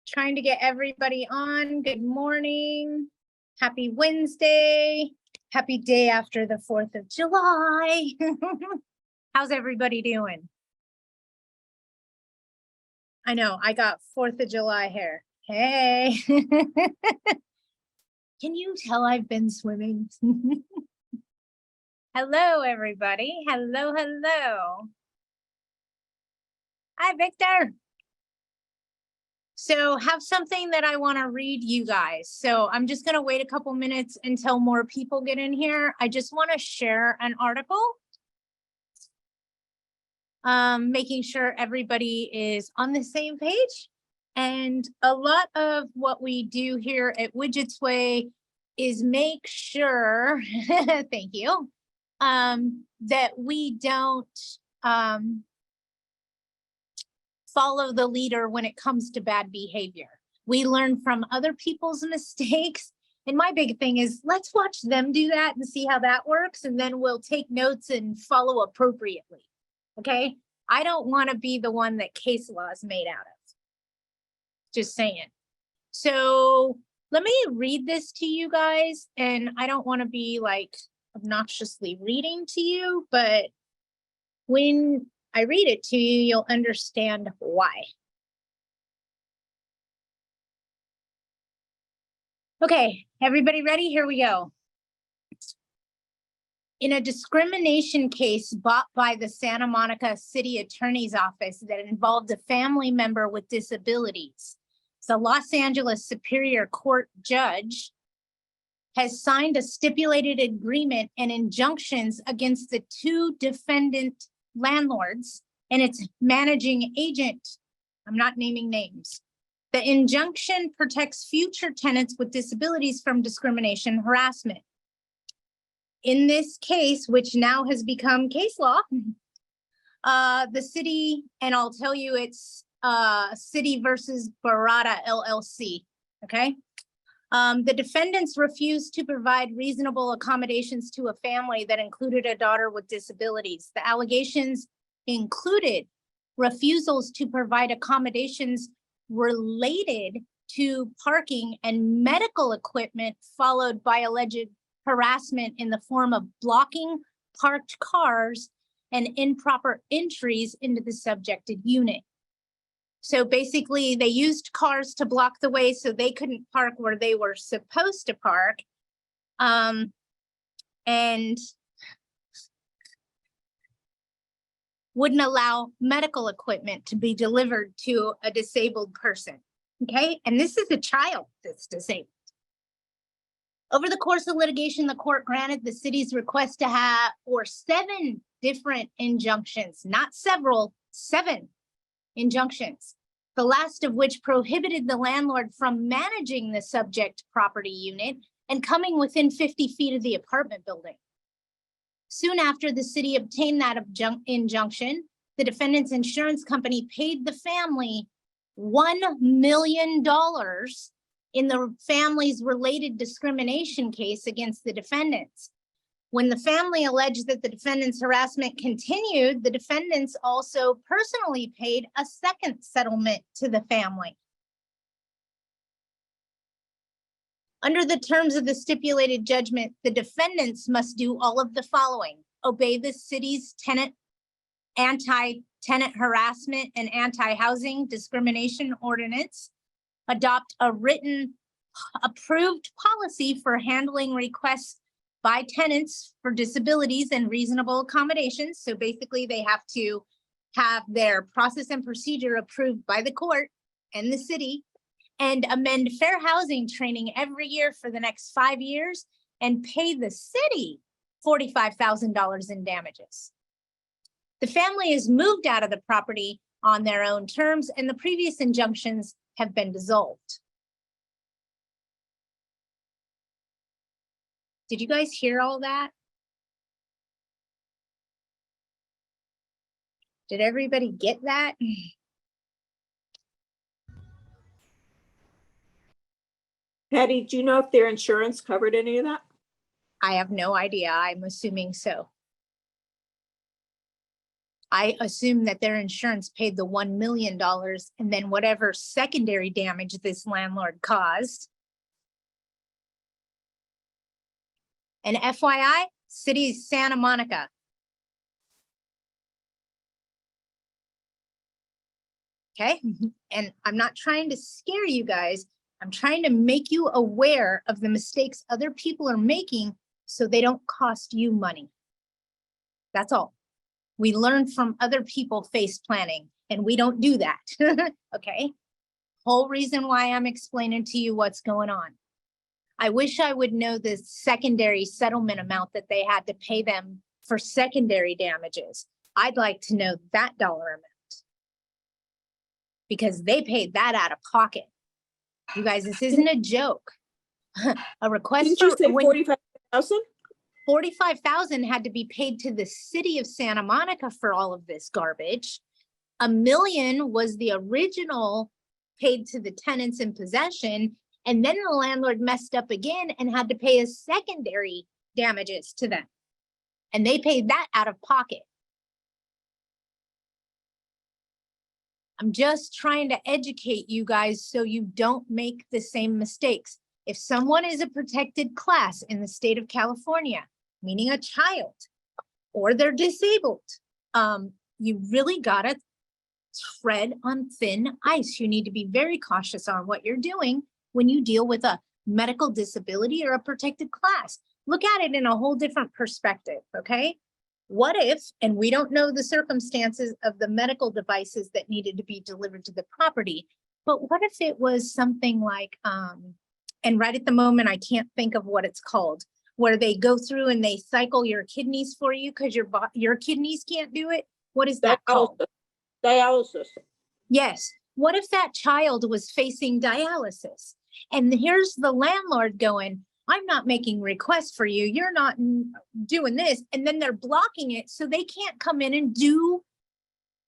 Trying to get everybody on. Good morning. Happy Wednesday. Happy day after the 4th of July. How's everybody doing? I know, I got 4th of July hair. Hey. Can you tell I've been swimming? Hello, everybody. Hello, hello. Hi, Victor. So have something that I want to read you guys. So I'm just going to wait a couple minutes until more people get in here. I just want to share an article. Making sure everybody is on the same page. And a lot of what we do here at Widget's Way is make sure, thank you, that we don't follow the leader when it comes to bad behavior. We learn from other people's mistakes. And my big thing is let's watch them do that and see how that works. And then we'll take notes and follow appropriately. Okay. I don't want to be the one that case law is made out of. Just saying. So let me read this to you guys. And I don't want to be like obnoxiously reading to you, but when I read it to you, you'll understand why. Okay, everybody ready? Here we go. In a discrimination case brought by the Santa Monica City Attorney's Office that involved a family member with disabilities, the Los Angeles Superior Court judge has signed a stipulated agreement and injunctions against the two defendant landlords and its managing agent. I'm not naming names. The injunction protects future tenants with disabilities from discrimination harassment. In this case, which now has become case law, the city, and I'll tell you it's City versus Barada LLC, okay? The defendants refused to provide reasonable accommodations to a family that included a daughter with disabilities. The allegations included refusals to provide accommodations related to parking and medical equipment, followed by alleged harassment in the form of blocking parked cars and improper entries into the subjected unit. So basically they used cars to block the way so they couldn't park where they were supposed to park. And wouldn't allow medical equipment to be delivered to a disabled person, okay? And this is a child that's disabled. Over the course of litigation, the court granted the city's request to have, or 7 different injunctions, not several, 7 injunctions, the last of which prohibited the landlord from managing the subject property unit and coming within 50 feet of the apartment building. Soon after the city obtained that injunction, the defendant's insurance company paid the family $1 million in the family's related discrimination case against the defendants. When the family alleged that the defendant's harassment continued, the defendants also personally paid a second settlement to the family. Under the terms of the stipulated judgment, the defendants must do all of the following: obey the city's anti-tenant harassment and anti-housing discrimination ordinance, adopt a written approved policy for handling requests by tenants for disabilities and reasonable accommodations. So basically they have to have their process and procedure approved by the court and the city, and amend fair housing training every year for the next 5 years and pay the city $45,000 in damages. The family is moved out of the property on their own terms, and the previous injunctions have been dissolved. Did you guys hear all that? Did everybody get that? Patty, do you know if their insurance covered any of that? I have no idea. I'm assuming so. I assume that their insurance paid the $1 million and then whatever secondary damage this landlord caused. And FYI, City of Santa Monica. Okay, and I'm not trying to scare you guys. I'm trying to make you aware of the mistakes other people are making so they don't cost you money. That's all. We learn from other people face planning, and we don't do that. Okay, whole reason why I'm explaining to you what's going on. I wish I would know the secondary settlement amount that they had to pay them for secondary damages. I'd like to know that dollar amount, because they paid that out of pocket. You guys, this isn't a joke. A request Didn't you say 45,000? 45,000 had to be paid to the City of Santa Monica for all of this garbage. $1 million was the original paid to the tenants in possession. And then the landlord messed up again and had to pay a secondary damages to them. And they paid that out of pocket. I'm just trying to educate you guys so you don't make the same mistakes. If someone is a protected class in the state of California, meaning a child, or they're disabled, you really gotta tread on thin ice. You need to be very cautious on what you're doing when you deal with a medical disability or a protected class. Look at it in a whole different perspective, okay? What if, and we don't know the circumstances of the medical devices that needed to be delivered to the property, but what if it was something like, and right at the moment, I can't think of what it's called, where they go through and they cycle your kidneys for you because your kidneys can't do it? What is that called? Dialysis. Yes. What if that child was facing dialysis? And here's the landlord going, I'm not making requests for you. You're not doing this. And then they're blocking it so they can't come in and do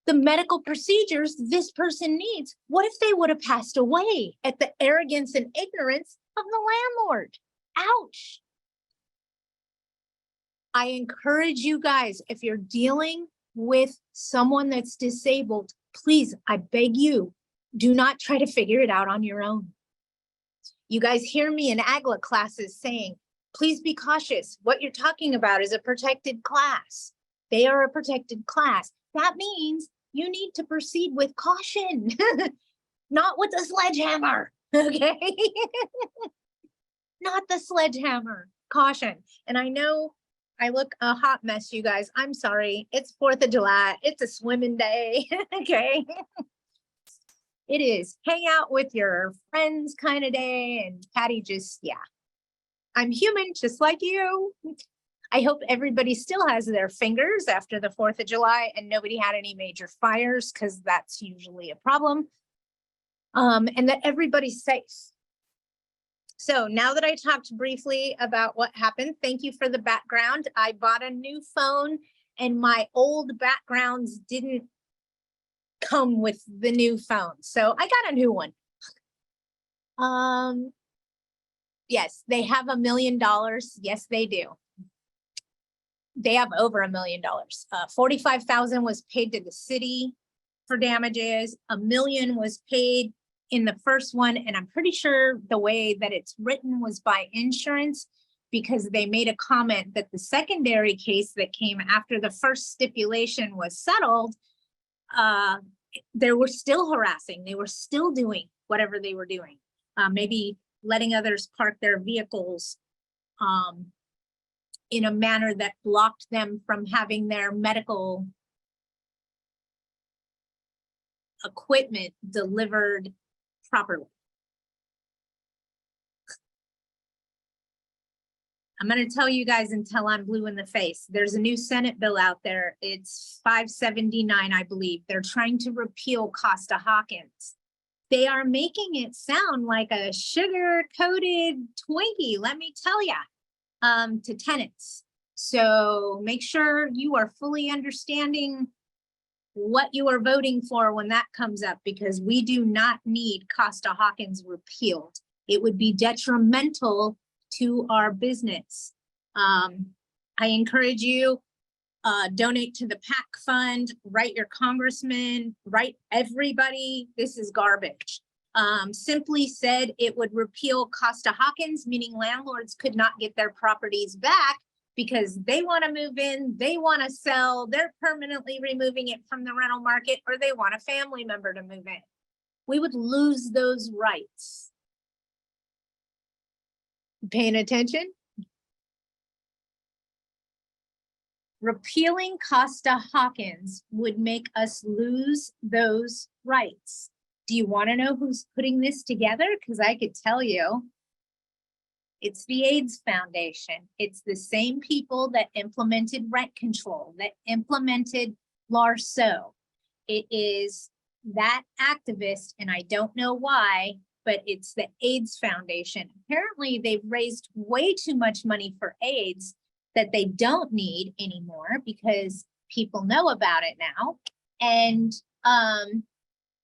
the medical procedures this person needs. What if they would have passed away at the arrogance and ignorance of the landlord? Ouch. I encourage you guys, if you're dealing with someone that's disabled, please, I beg you, do not try to figure it out on your own. You guys hear me in AGLA classes saying, please be cautious. What you're talking about is a protected class. They are a protected class. That means you need to proceed with caution, not with the sledgehammer, okay? Not the sledgehammer, caution. And I know I look a hot mess, you guys. I'm sorry. It's 4th of July. It's a swimming day, okay? It is hang out with your friends kind of day, and Patty just, yeah. I'm human just like you. I hope everybody still has their fingers after the 4th of July and nobody had any major fires, because that's usually a problem. And that everybody's safe. So now that I talked briefly about what happened, thank you for the background. I bought a new phone and my old backgrounds didn't come with the new phone. So I got a new one. Yes, they have $1 million. Yes, they do. They have over $1 million. 45,000 was paid to the city for damages. $1 million was paid in the first one. And I'm pretty sure the way that it's written was by insurance, because they made a comment that the secondary case that came after the first stipulation was settled, they were still harassing. They were still doing whatever they were doing. Maybe letting others park their vehicles in a manner that blocked them from having their medical equipment delivered properly. I'm going to tell you guys until I'm blue in the face. There's a new Senate bill out there. It's 579, I believe. They're trying to repeal Costa-Hawkins. They are making it sound like a sugar-coated Twinkie, let me tell you, to tenants. So make sure you are fully understanding what you are voting for when that comes up, because we do not need Costa-Hawkins repealed. It would be detrimental to our business. I encourage you, donate to the PAC fund, write your congressman, write everybody, this is garbage. Simply said, it would repeal Costa-Hawkins, meaning landlords could not get their properties back because they want to move in, they want to sell, they're permanently removing it from the rental market, or they want a family member to move in. We would lose those rights. Paying attention? Repealing Costa-Hawkins would make us lose those rights. Do you want to know who's putting this together? Because I could tell you. It's the AIDS Foundation. It's the same people that implemented rent control, that implemented Larceau. It is that activist, and I don't know why, but it's the AIDS Foundation. Apparently, they've raised way too much money for AIDS that they don't need anymore because people know about it now. And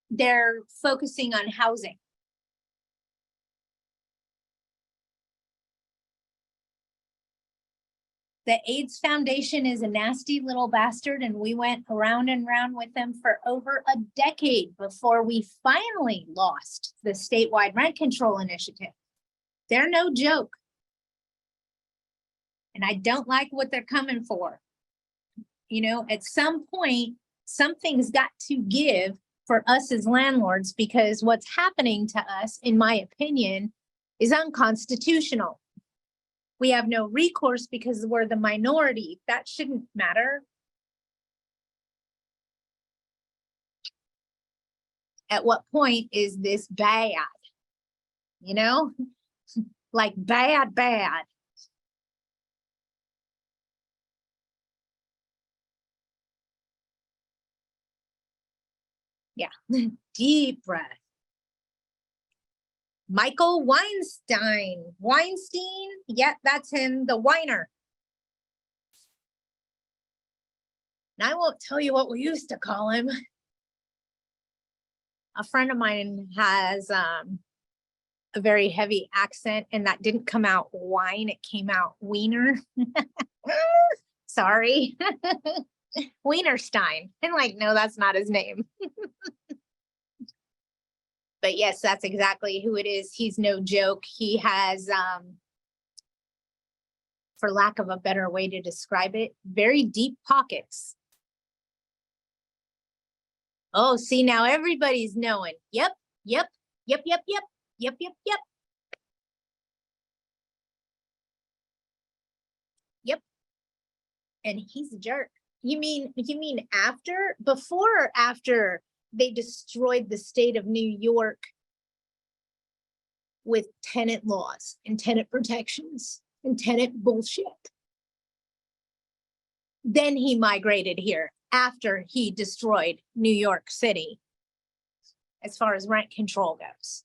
they're focusing on housing. The AIDS Foundation is a nasty little bastard, and we went around and round with them for over a decade before we finally lost the statewide rent control initiative. They're no joke. And I don't like what they're coming for. You know, at some point, something's got to give for us as landlords, because what's happening to us, in my opinion, is unconstitutional. We have no recourse because we're the minority. That shouldn't matter. At what point is this bad? You know, like bad. Yeah, deep breath. Michael Weinstein. Yep, that's him, the whiner. And I won't tell you what we used to call him. A friend of mine has a very heavy accent, and that didn't come out wine, it came out wiener. Sorry. Wienerstein. And like, no, that's not his name. But yes, that's exactly who it is. He's no joke. He has, for lack of a better way to describe it, very deep pockets. Oh, see, now everybody's knowing. Yep. And he's a jerk. You mean after, before or after they destroyed the state of New York with tenant laws and tenant protections and tenant bullshit? Then he migrated here after he destroyed New York City as far as rent control goes.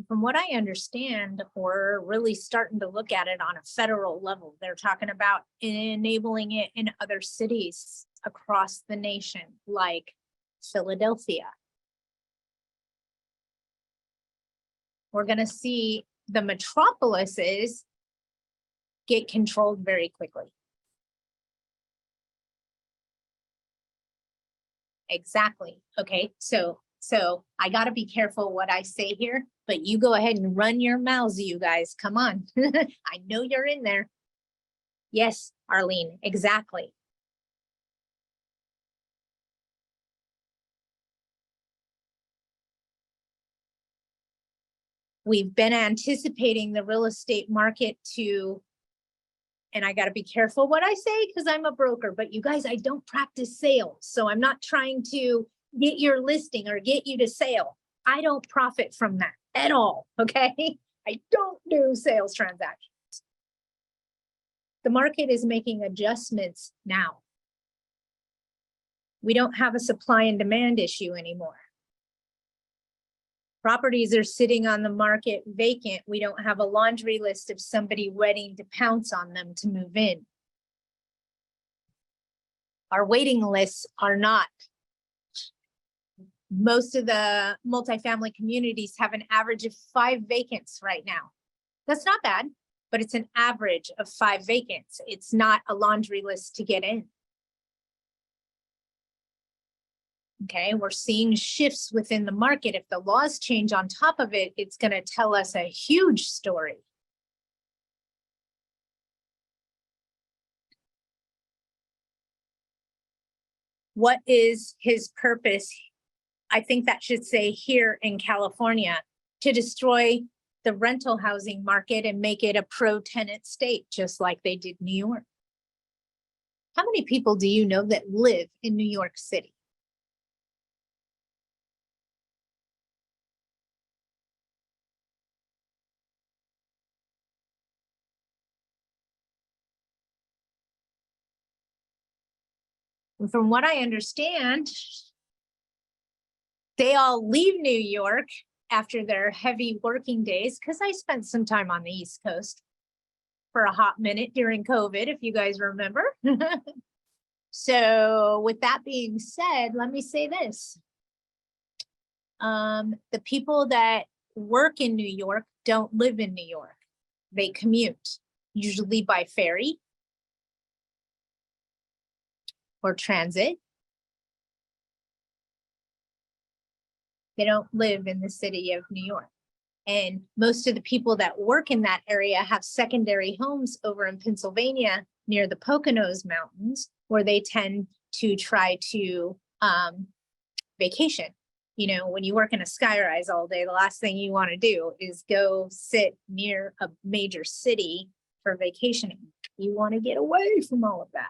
From what I understand, we're really starting to look at it on a federal level. They're talking about enabling it in other cities across the nation, like Philadelphia. We're going to see the metropolises get controlled very quickly. Exactly. Okay, so I got to be careful what I say here, but you go ahead and run your mouths, you guys. Come on. I know you're in there. Yes, Arlene, exactly. We've been anticipating the real estate market to, and I got to be careful what I say because I'm a broker, but you guys, I don't practice sales. So I'm not trying to get your listing or get you to sale. I don't profit from that at all, okay? I don't do sales transactions. The market is making adjustments now. We don't have a supply and demand issue anymore. Properties are sitting on the market vacant. We don't have a laundry list of somebody waiting to pounce on them to move in. Our waiting lists are not. Most of the multifamily communities have an average of 5 vacants right now. That's not bad. but it's an average of 5 vacants. It's not a laundry list to get in. Okay, we're seeing shifts within the market. If the laws change on top of it, it's going to tell us a huge story. What is his purpose? I think that should say here in California, to destroy the rental housing market and make it a pro-tenant state, just like they did New York. How many people do you know that live in New York City? And from what I understand, they all leave New York after their heavy working days, because I spent some time on the East Coast for a hot minute during COVID, if you guys remember. So with that being said, let me say this. The people that work in New York don't live in New York. They commute, usually by ferry or transit. They don't live in the city of New York. And most of the people that work in that area have secondary homes over in Pennsylvania near the Poconos Mountains, where they tend to try to vacation. You know, when you work in a skyrise all day, the last thing you want to do is go sit near a major city for vacationing. You want to get away from all of that.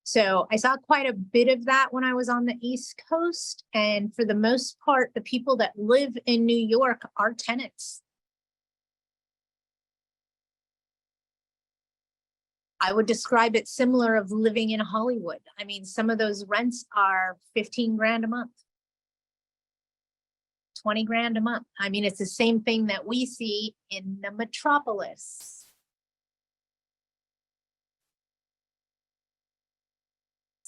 So I saw quite a bit of that when I was on the East Coast. And for the most part, the people that live in New York are tenants. I would describe it similar of living in Hollywood. I mean, some of those rents are 15 grand a month, 20 grand a month. I mean, it's the same thing that we see in the metropolis.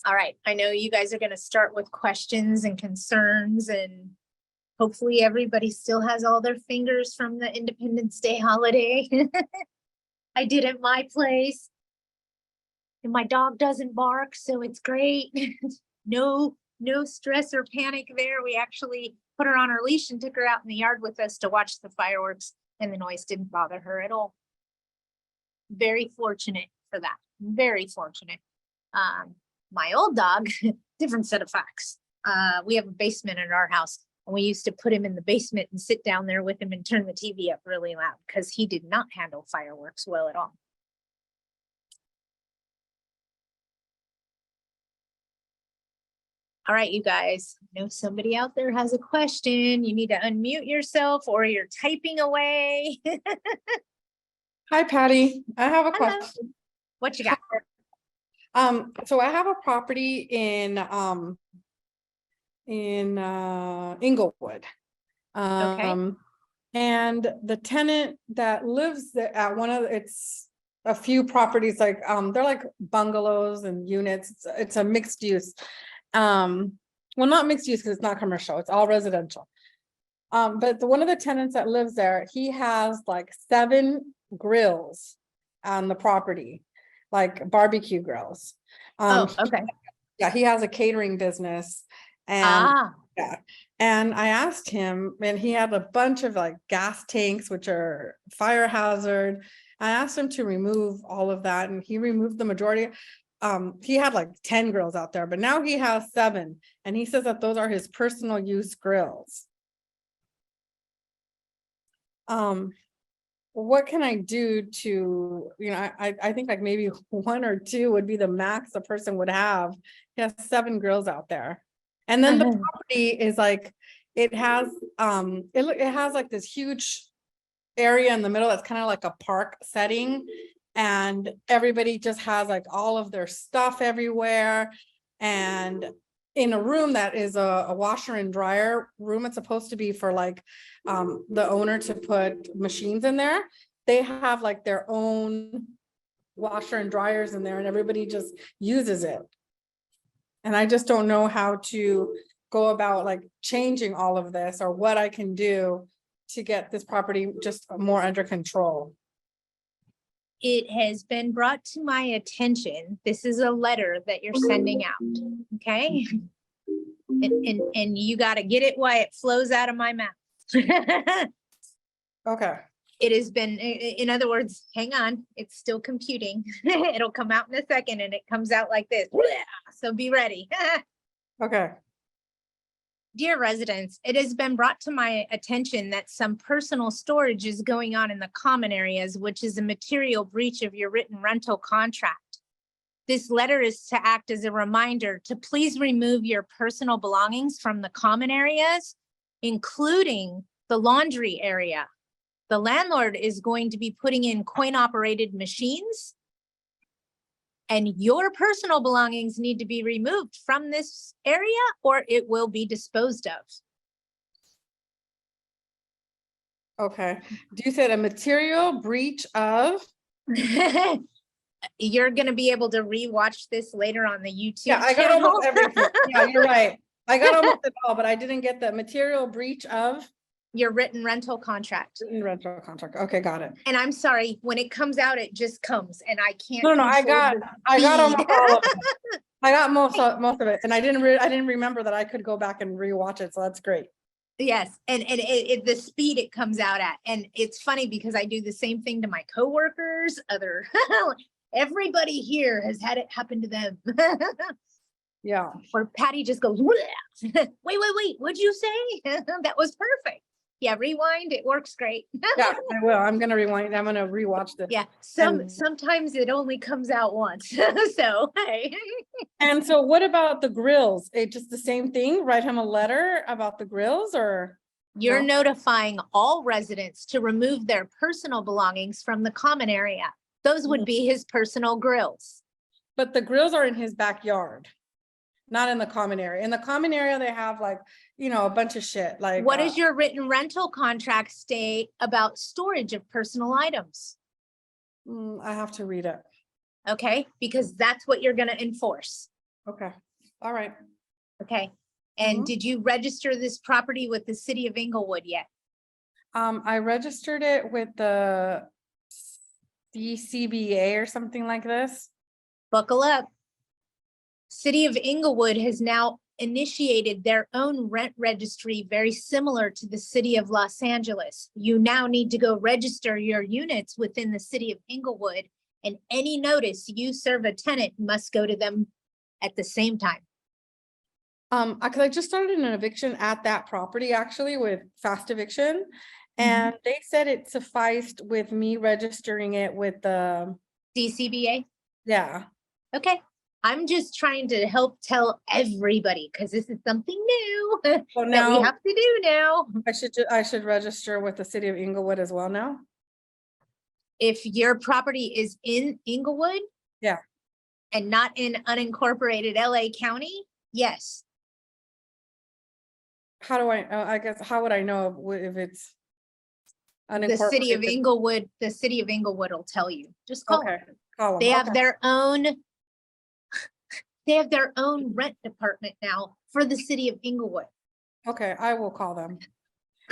All right, I know you guys are going to start with questions and concerns, and hopefully everybody still has all their fingers from the Independence Day holiday. I did at my place. And my dog doesn't bark, so it's great. No stress or panic there. We actually put her on her leash and took her out in the yard with us to watch the fireworks, and the noise didn't bother her at all. Very fortunate for that. Very fortunate. My old dog, different set of facts. We have a basement in our house, and we used to put him in the basement and sit down there with him and turn the TV up really loud because he did not handle fireworks well at all. All right, you guys, I know somebody out there has a question. You need to unmute yourself or you're typing away. Hi, Patty. I have a Hello. question. What you got? So I have a property in Inglewood. And the tenant that lives there at one of it's a few properties, like they're like bungalows and units. It's a mixed use. Well, not mixed use because it's not commercial, it's all residential. But one of the tenants that lives there, he has like 7 grills on the property, like barbecue grills. Okay. Yeah, he has a catering business, and yeah. And I asked him, and he had a bunch of like gas tanks, which are fire hazard. I asked him to remove all of that, and he removed the majority. He had like 10 grills out there, but now he has 7, and he says that those are his personal use grills. What can I do to, I think like maybe 1 or 2 would be the max a person would have. He has 7 grills out there. And then the property is like, it has like this huge area in the middle that's kind of like a park setting, and everybody just has like all of their stuff everywhere. And in a room that is a washer and dryer room, it's supposed to be for like the owner to put machines in there. They have like their own washer and dryers in there, and everybody just uses it. And I just don't know how to go about like changing all of this, or what I can do to get this property just more under control. it has been brought to my attention, this is a letter that you're sending out, okay? And you got to get it while it flows out of my mouth. Okay. It has been, in other words, hang on, it's still computing. It'll come out in a second and it comes out like this. So be ready. Okay. Dear residents, it has been brought to my attention that some personal storage is going on in the common areas, which is a material breach of your written rental contract. This letter is to act as a reminder to please remove your personal belongings from the common areas, including the laundry area. The landlord is going to be putting in coin-operated machines, and your personal belongings need to be removed from this area or it will be disposed of. Okay. Do you said a material breach of? You're gonna be able to rewatch this later on the YouTube Yeah, I got channel. almost everything. Yeah, you're right. I got almost it all, but I didn't get the material breach of Your written rental contract. written rental contract. Okay, got it. And I'm sorry, when it comes out, it just comes and I can't. No, I control got the almost speed. all of it. I got most of it, and I didn't remember that I could go back and rewatch it, so that's great. Yes, and the speed it comes out at, and it's funny because I do the same thing to my coworkers, everybody here has had it happen to them. Yeah. Or Patty just goes, wait, what'd you say? That was perfect. Yeah, rewind, it works great. Yeah, I will. I'm gonna rewind. I'm gonna rewatch this. Yeah, And- sometimes it only comes out once, so, hey. And so what about the grills? It just the same thing? Write him a letter about the grills or? You're No. notifying all residents to remove their personal belongings from the common area. Those would be his personal grills. But the grills are in his backyard, not in the common area. In the common area, they have like, a bunch of shit like. What does your written rental contract state about storage of personal items? I have to read it. Okay, because that's what you're gonna enforce, Okay, all right. okay? And Mhm. did you register this property with the city of Inglewood yet? I registered it with the DCBA or something like this. Buckle up. City of Inglewood has now initiated their own rent registry, very similar to the city of Los Angeles. You now need to go register your units within the city of Inglewood, and any notice you serve a tenant must go to them at the same time. Cause I just started an eviction at that property actually with fast eviction. And they said it sufficed with me registering it with the, DCBA? yeah. Okay, I'm just trying to help tell everybody, because this is something new So that we now have to do now. I should register with the city of Inglewood as well now. If your property is in Inglewood. Yeah. And not in unincorporated LA County, yes. How do I guess, how would I know if it's? The city of unincorporated? Inglewood, will tell you. Just call Okay, them. call 'em, They have okay. their own rent department now for the city of Inglewood. Okay, I will call them.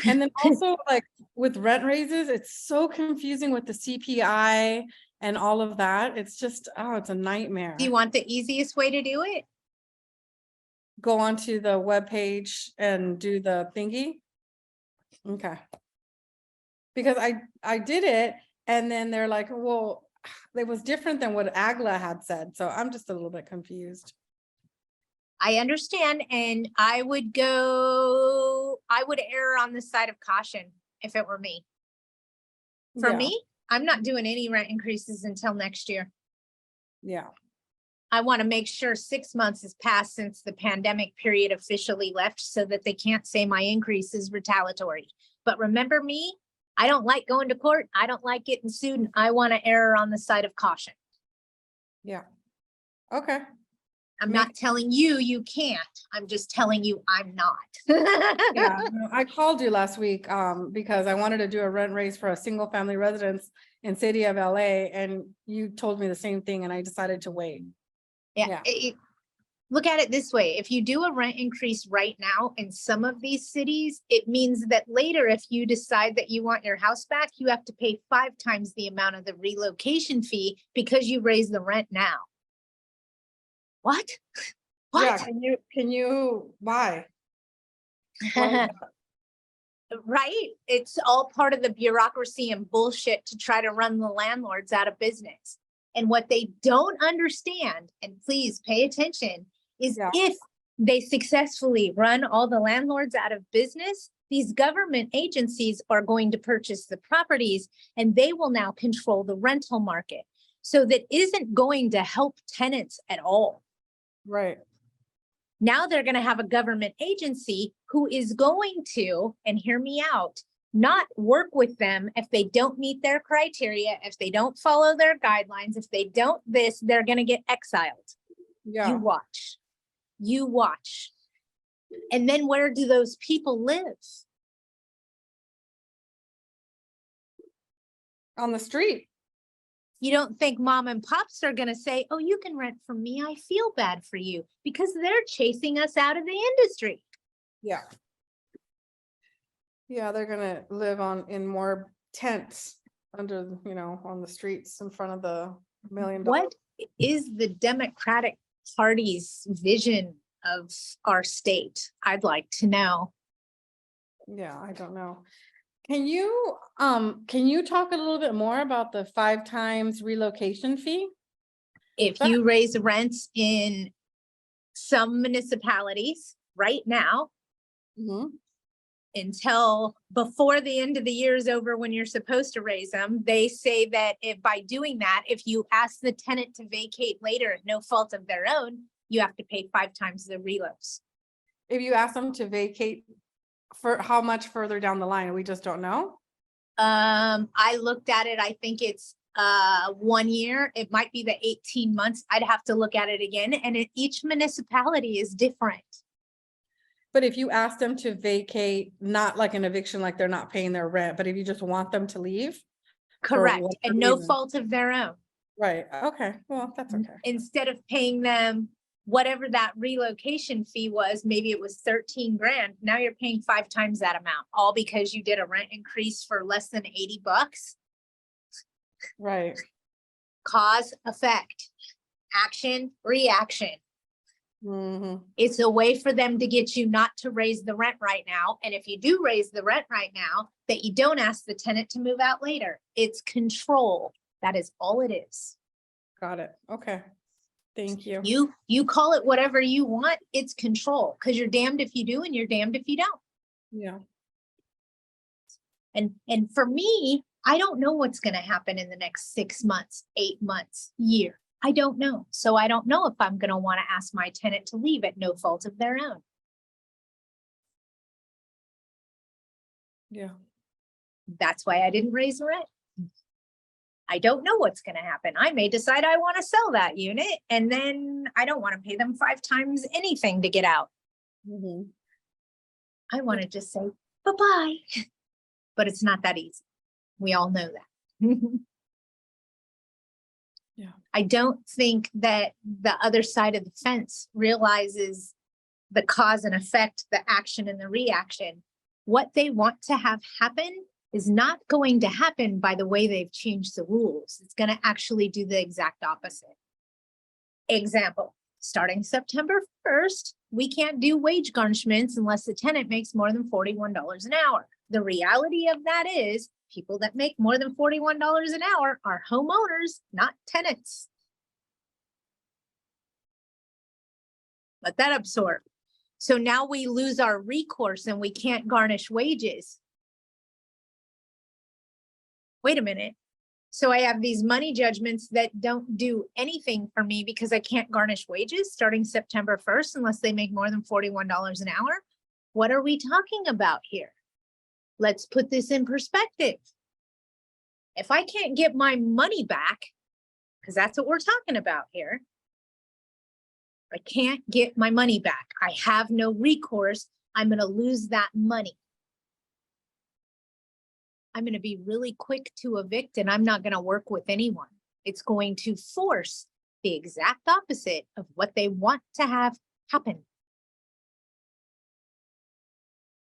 And then also like with rent raises, it's so confusing with the CPI and all of that. It's just, it's a nightmare. Do you want the easiest way to do it? Go onto the webpage and do the thingy? Okay. Because I did it and then they're like, well, it was different than what Agla had said. So I'm just a little bit confused. I understand, and I would err on the side of caution if it were me. For Yeah, me, I'm not doing any rent increases until next year. yeah, I want to make sure 6 months has passed since the pandemic period officially left so that they can't say my increase is retaliatory. But remember me, I don't like going to court. I don't like getting sued, and I want to err on the side of caution. yeah. Okay. I'm not telling you you can't. I'm just telling you I'm not. Yeah, no, I called you last week because I wanted to do a rent raise for a single family residence in city of LA and you told me the same thing and I decided to wait. Yeah, Yeah. Look at it this way. If you do a rent increase right now in some of these cities, it means that later, if you decide that you want your house back, you have to pay 5 times the amount of the relocation fee because you raised the rent now. What? Yeah, What? can you, why? Why is Right? It's all part of the bureaucracy and bullshit to try to run the landlords out of business. And what they don't understand, and please pay attention, is Yeah. if they successfully run all the landlords out of business, these government agencies are going to purchase the properties and they will now control the rental market. So that isn't going to help tenants at all. Right. Now they're going to have a government agency who is going to, and hear me out, not work with them if they don't meet their criteria, if they don't follow their guidelines, if they don't this, they're going to get exiled. Yeah. You watch. You watch. And then where do those people live? On the street. You don't think mom and pops are going to say, oh, you can rent from me. I feel bad for you, because they're chasing us out of the industry. Yeah. Yeah, they're gonna live in more tents under, on the streets in front of the $1 million. What is the Democratic Party's vision of our state? I'd like to know. Yeah, I don't know. Can you talk a little bit more about the 5 times relocation fee? If you raise rents in some municipalities right now, until before the end of the year is over, when you're supposed to raise them, they say that if by doing that, if you ask the tenant to vacate later at no fault of their own, you have to pay 5 times the relos. If you ask them to vacate, for how much further down the line? We just don't know. I looked at it. I think it's 1 year. It might be the 18 months. I'd have to look at it again. And each municipality is different. But if you ask them to vacate, not like an eviction, like they're not paying their rent, but if you just want them to leave. Correct. And no reason. fault of their own. Right. Okay. Well, that's okay. Instead of paying them whatever that relocation fee was, maybe it was 13 grand. Now you're paying 5 times that amount, all because you did a rent increase for less than $80. Right. Cause, effect, action, reaction. Mm-hmm. It's a way for them to get you not to raise the rent right now. And if you do raise the rent right now, that you don't ask the tenant to move out later. It's control. That is all it is. Got it. Okay. Thank you. You call it whatever you want. It's control, because you're damned if you do and you're damned if you don't. Yeah. And for me, I don't know what's going to happen in the next 6 months, 8 months, year. I don't know. So I don't know if I'm going to want to ask my tenant to leave at no fault of their own. Yeah. That's why I didn't raise the rent. I don't know what's going to happen. I may decide I want to sell that unit, and then I don't want to pay them 5 times anything to get out. Mm-hmm. I want to just say bye-bye, but it's not that easy. We all know that. Yeah. I don't think that the other side of the fence realizes the cause and effect, the action and the reaction. What they want to have happen is not going to happen by the way they've changed the rules. It's going to actually do the exact opposite. Example, starting September 1st, we can't do wage garnishments unless the tenant makes more than $41 an hour. The reality of that is people that make more than $41 an hour are homeowners, not tenants. Let that absorb. So now we lose our recourse and we can't garnish wages. Wait a minute. So I have these money judgments that don't do anything for me because I can't garnish wages starting September 1st unless they make more than $41 an hour. What are we talking about here? Let's put this in perspective. If I can't get my money back, because that's what we're talking about here, I can't get my money back. I have no recourse. I'm going to lose that money. I'm going to be really quick to evict, and I'm not going to work with anyone. It's going to force the exact opposite of what they want to have happen.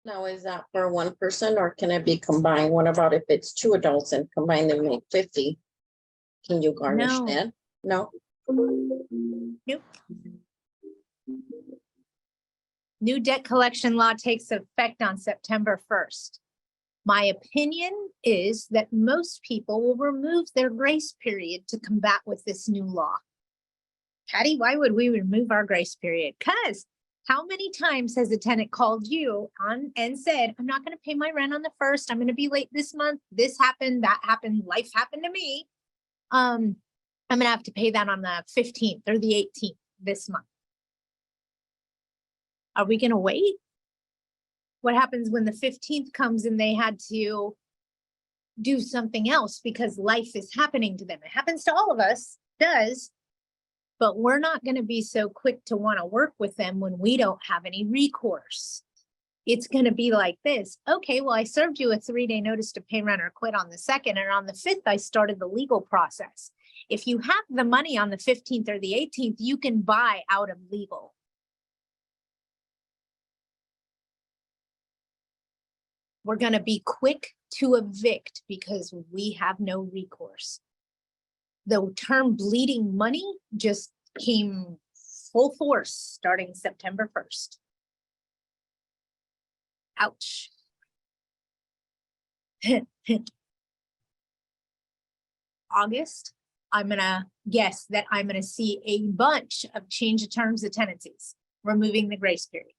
Now, is that for one person or can it be combined? What about if it's two adults and combined they make 50? Can you garnish No. that? No? Nope. New debt collection law takes effect on September 1st. My opinion is that most people will remove their grace period to combat with this new law. Patty, why would we remove our grace period? Because how many times has a tenant called you on and said, I'm not going to pay my rent on the 1st. I'm going to be late this month. This happened, that happened, life happened to me. I'm going to have to pay that on the 15th or the 18th this month. Are we going to wait? What happens when the 15th comes and they had to do something else because life is happening to them? It happens to all of us, does, but we're not going to be so quick to want to work with them when we don't have any recourse. It's going to be like this. Okay, well, I served you a 3-day notice to pay rent or quit on the 2nd, and on the 5th, I started the legal process. If you have the money on the 15th or the 18th, you can buy out of legal. We're going to be quick to evict because we have no recourse. The term bleeding money just came full force starting September 1st. Ouch. August, I'm going to guess that I'm going to see a bunch of change of terms of tenancies, removing the grace period.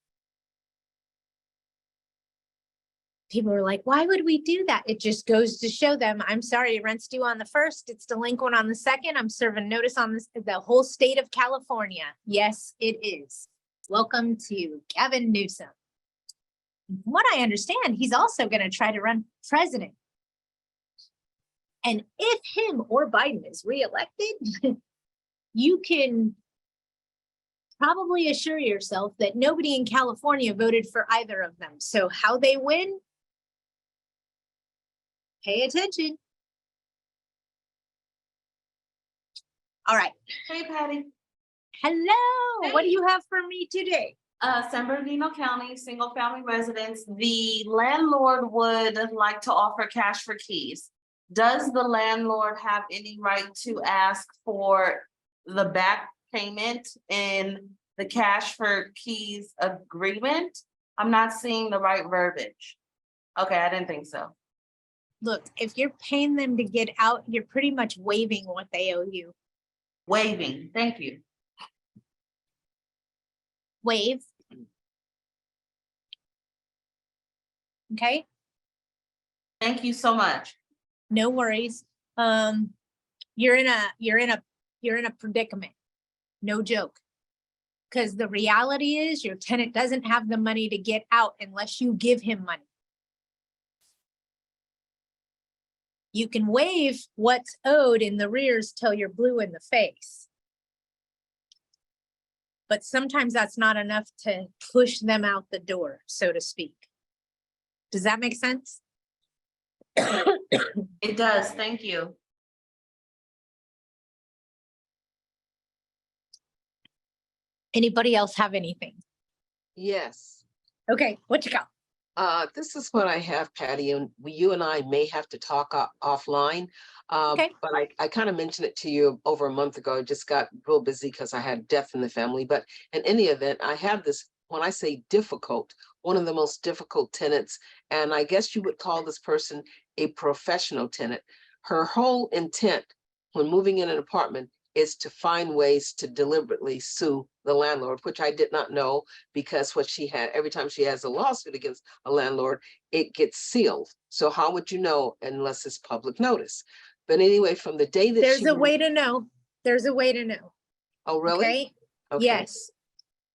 People are like, why would we do that? It just goes to show them, I'm sorry, rent's due on the 1st. It's delinquent on the 2nd. I'm serving notice on this, the whole state of California. Yes, it is. Welcome to Gavin Newsom. From what I understand, he's also going to try to run president. And if him or Biden is reelected, you can probably assure yourself that nobody in California voted for either of them. So how they win? Pay attention. All right. Hey, Patty. Hello. Hey. What do you have for me today? San Bernardino County, single family residence. The landlord would like to offer cash for keys. Does the landlord have any right to ask for the back payment in the cash for keys agreement? I'm not seeing the right verbiage. Okay, I didn't think so. Look, if you're paying them to get out, you're pretty much waiving what they owe you. Waiving, thank you. Waive. Okay, Thank you so much. no worries. You're in a predicament. No joke. Because the reality is your tenant doesn't have the money to get out unless you give him money. You can waive what's owed in the rears till you're blue in the face. But sometimes that's not enough to push them out the door, so to speak. Does that make sense? It does, thank you. Anybody else have anything? Yes, Okay, what you got? this is what I have, Patty, and you and I may have to talk offline. Okay. But I kind of mentioned it to you over a month ago. I just got real busy because I had death in the family. But in any event, I have this, when I say difficult, one of the most difficult tenants, and I guess you would call this person a professional tenant. Her whole intent when moving in an apartment is to find ways to deliberately sue the landlord, which I did not know, because what she had, every time she has a lawsuit against a landlord, it gets sealed. So how would you know unless it's public notice? But anyway, from the day that There's a way to know. There's a way to know. Oh, really? Okay. Okay. Yes.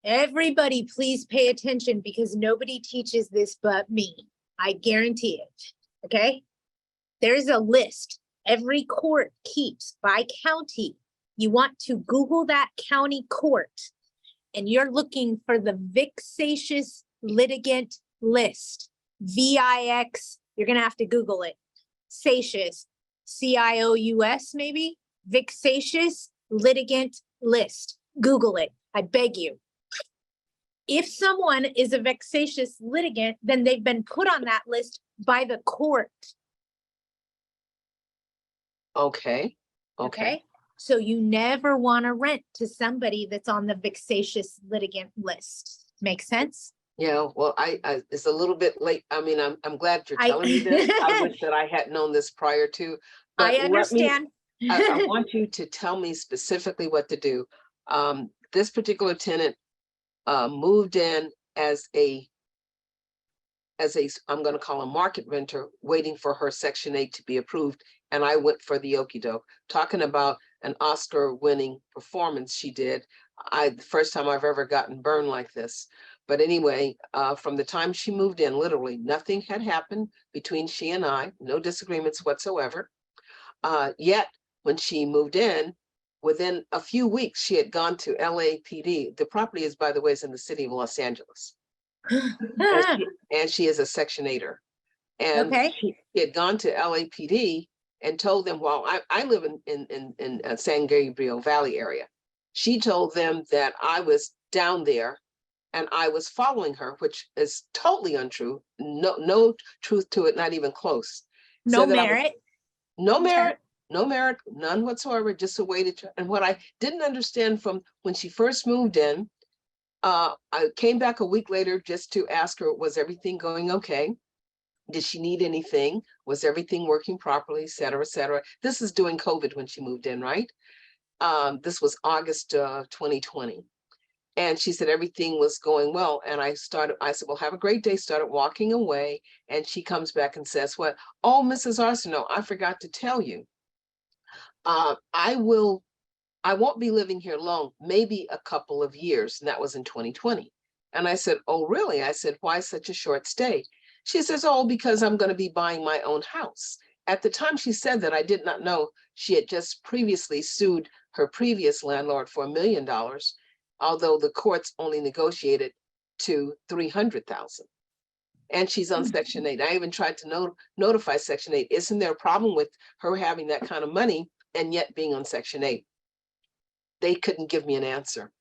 Everybody, please pay attention because nobody teaches this but me. I guarantee it. Okay. There's a list every court keeps by county. You want to Google that county court and you're looking for the vexatious litigant list. VIX, you're going to have to Google it. Satious, CIOUS maybe, vexatious litigant list. Google it. I beg you. If someone is a vexatious litigant, then they've been put on that list by the court. Okay, okay. Okay? So you never want to rent to somebody that's on the vexatious litigant list. Make sense? Yeah, well, it's a little bit late. I mean, I'm glad you're I- telling me this. I wish that I had known this prior to. But I let me- understand. I want you to tell me specifically what to do. This particular tenant moved in as I'm gonna call a market renter, waiting for her Section 8 to be approved. And I went for the okey doke, talking about an Oscar-winning performance she did. The first time I've ever gotten burned like this. But anyway, from the time she moved in, literally nothing had happened between she and I, no disagreements whatsoever. Yet, when she moved in, within a few weeks, she had gone to LAPD. The property is, by the way, is in the city of Los Angeles. And she is a Section 8er. And Okay. she had gone to LAPD and told them, well, I live in San Gabriel Valley area. She told them that I was down there and I was following her, which is totally untrue. No truth to it, not even close. No Said that merit. no Okay. merit, no merit, none whatsoever, just a way to, and what I didn't understand from when she first moved in, I came back a week later just to ask her, was everything going okay? Did she need anything? Was everything working properly, et cetera, et cetera? This is during COVID when she moved in, right? This was August 2020. And she said everything was going well. And I said, well, have a great day, started walking away. And she comes back and says, what? Oh, Mrs. Arsenault, I forgot to tell you. I won't be living here long, maybe a couple of years. And that was in 2020. And I said, oh, really? I said, why such a short stay? She says, oh, because I'm going to be buying my own house. At the time she said that, I did not know she had just previously sued her previous landlord for $1 million, although the courts only negotiated to $300,000. And she's on Section 8. I even tried to notify Section 8. Isn't there a problem with her having that kind of money and yet being on Section 8? They couldn't give me an answer.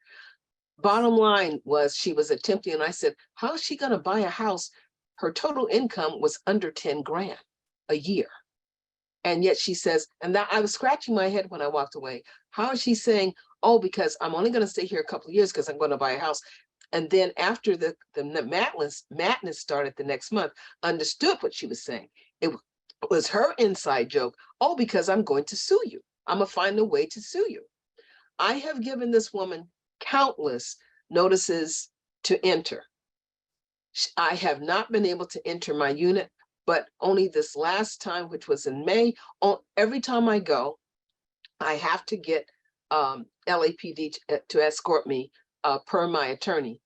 Bottom line was she was attempting, and I said, how is she going to buy a house? Her total income was under 10 grand a year. And yet she says, and that I was scratching my head when I walked away. How is she saying, oh, because I'm only going to stay here a couple of years because I'm going to buy a house. And then after the madness started the next month, understood what she was saying. It was her inside joke. Oh, because I'm going to sue you. I'm going to find a way to sue you. I have given this woman countless notices to enter. I have not been able to enter my unit, but only this last time, which was in May. Every time I go, I have to get LAPD to escort me per my attorney.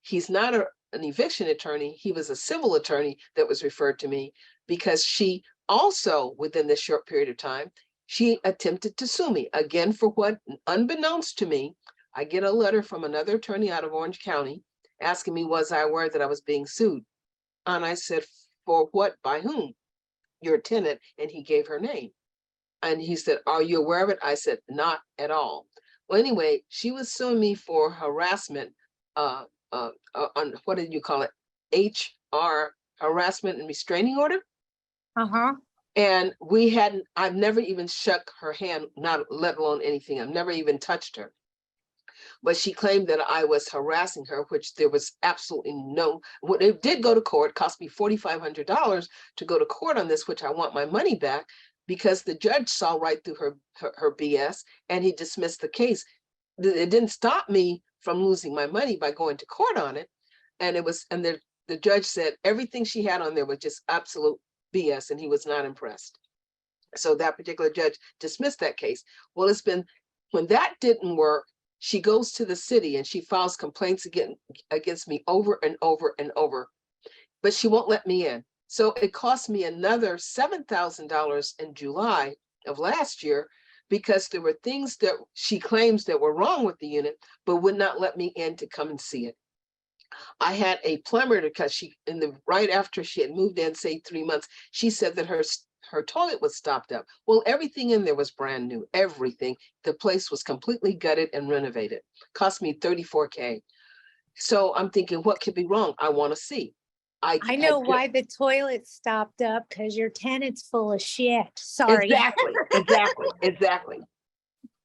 He's not an eviction attorney. He was a civil attorney that was referred to me because she also, within this short period of time, she attempted to sue me again for what, unbeknownst to me, I get a letter from another attorney out of Orange County asking me, was I aware that I was being sued? And I said, for what, by whom? Your tenant. And he gave her name. And he said, are you aware of it? I said, not at all. Well, anyway, she was suing me for harassment on, what did you call it? HR, harassment and restraining order. Uh-huh. And I've never even shook her hand, not let alone anything. I've never even touched her. But she claimed that I was harassing her, which there was absolutely no, when it did go to court, cost me $4,500 to go to court on this, which I want my money back because the judge saw right through her BS and he dismissed the case. It didn't stop me from losing my money by going to court on it. And the judge said everything she had on there was just absolute BS and he was not impressed. So that particular judge dismissed that case. Well, when that didn't work, she goes to the city and she files complaints against me over and over and over, but she won't let me in. So it cost me another $7,000 in July of last year because there were things that she claims that were wrong with the unit, but would not let me in to come and see it. I had a plumber because right after she had moved in, say 3 months, she said that her her toilet was stopped up. Well, everything in there was brand new, everything. The place was completely gutted and renovated. Cost me $34K. So I'm thinking, what could be wrong? I want to see. I had know ju- why the toilet stopped up, because your tenant's full of shit. Sorry. Exactly.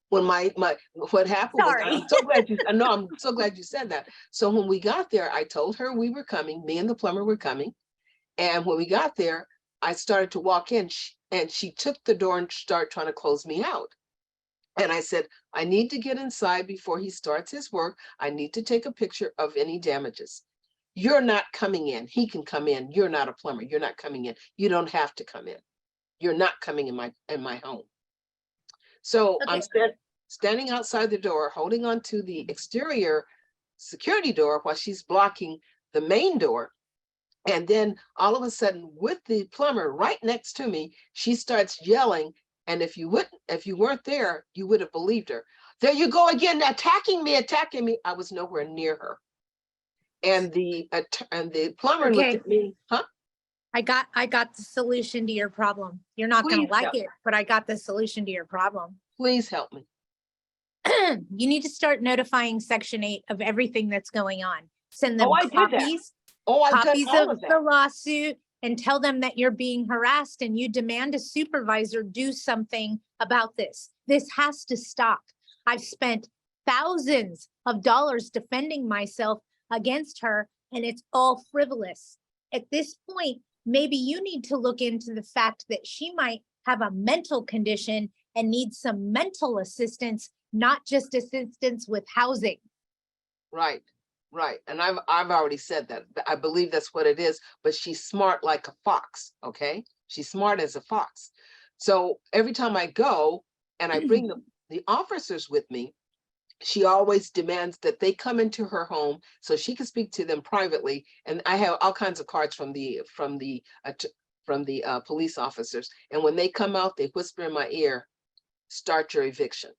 When what happened was, Sorry. I'm so glad I'm so glad you said that. So when we got there, I told her we were coming, me and the plumber were coming. And when we got there, I started to walk in and she took the door and started trying to close me out. And I said, I need to get inside before he starts his work. I need to take a picture of any damages. You're not coming in. He can come in. You're not a plumber. You're not coming in. You don't have to come in. You're not coming in my home. So I'm standing outside the door, holding on to the exterior security door while she's blocking the main door. And then all of a sudden, with the plumber right next to me, she starts yelling. And if you weren't there, you would have believed her. There you go again, attacking me. I was nowhere near her. And the plumber looked at me, huh? I got the solution to your problem. You're not going Please to like help. it, but I got the solution to your problem. Please help me. You need to start notifying Section 8 of everything that's going on. Send them Oh, I did that. copies, Oh, I've done copies all of of the that. lawsuit, and tell them that you're being harassed and you demand a supervisor do something about this. This has to stop. I've spent thousands of dollars defending myself against her, and it's all frivolous. At this point, maybe you need to look into the fact that she might have a mental condition and need some mental assistance, not just assistance with housing. Right. And I've already said that. I believe that's what it is, but she's smart like a fox, okay? She's smart as a fox. So every time I go and I bring the officers with me, she always demands that they come into her home so she can speak to them privately. And I have all kinds of cards from the police officers. And when they come out, they whisper in my ear, start your eviction.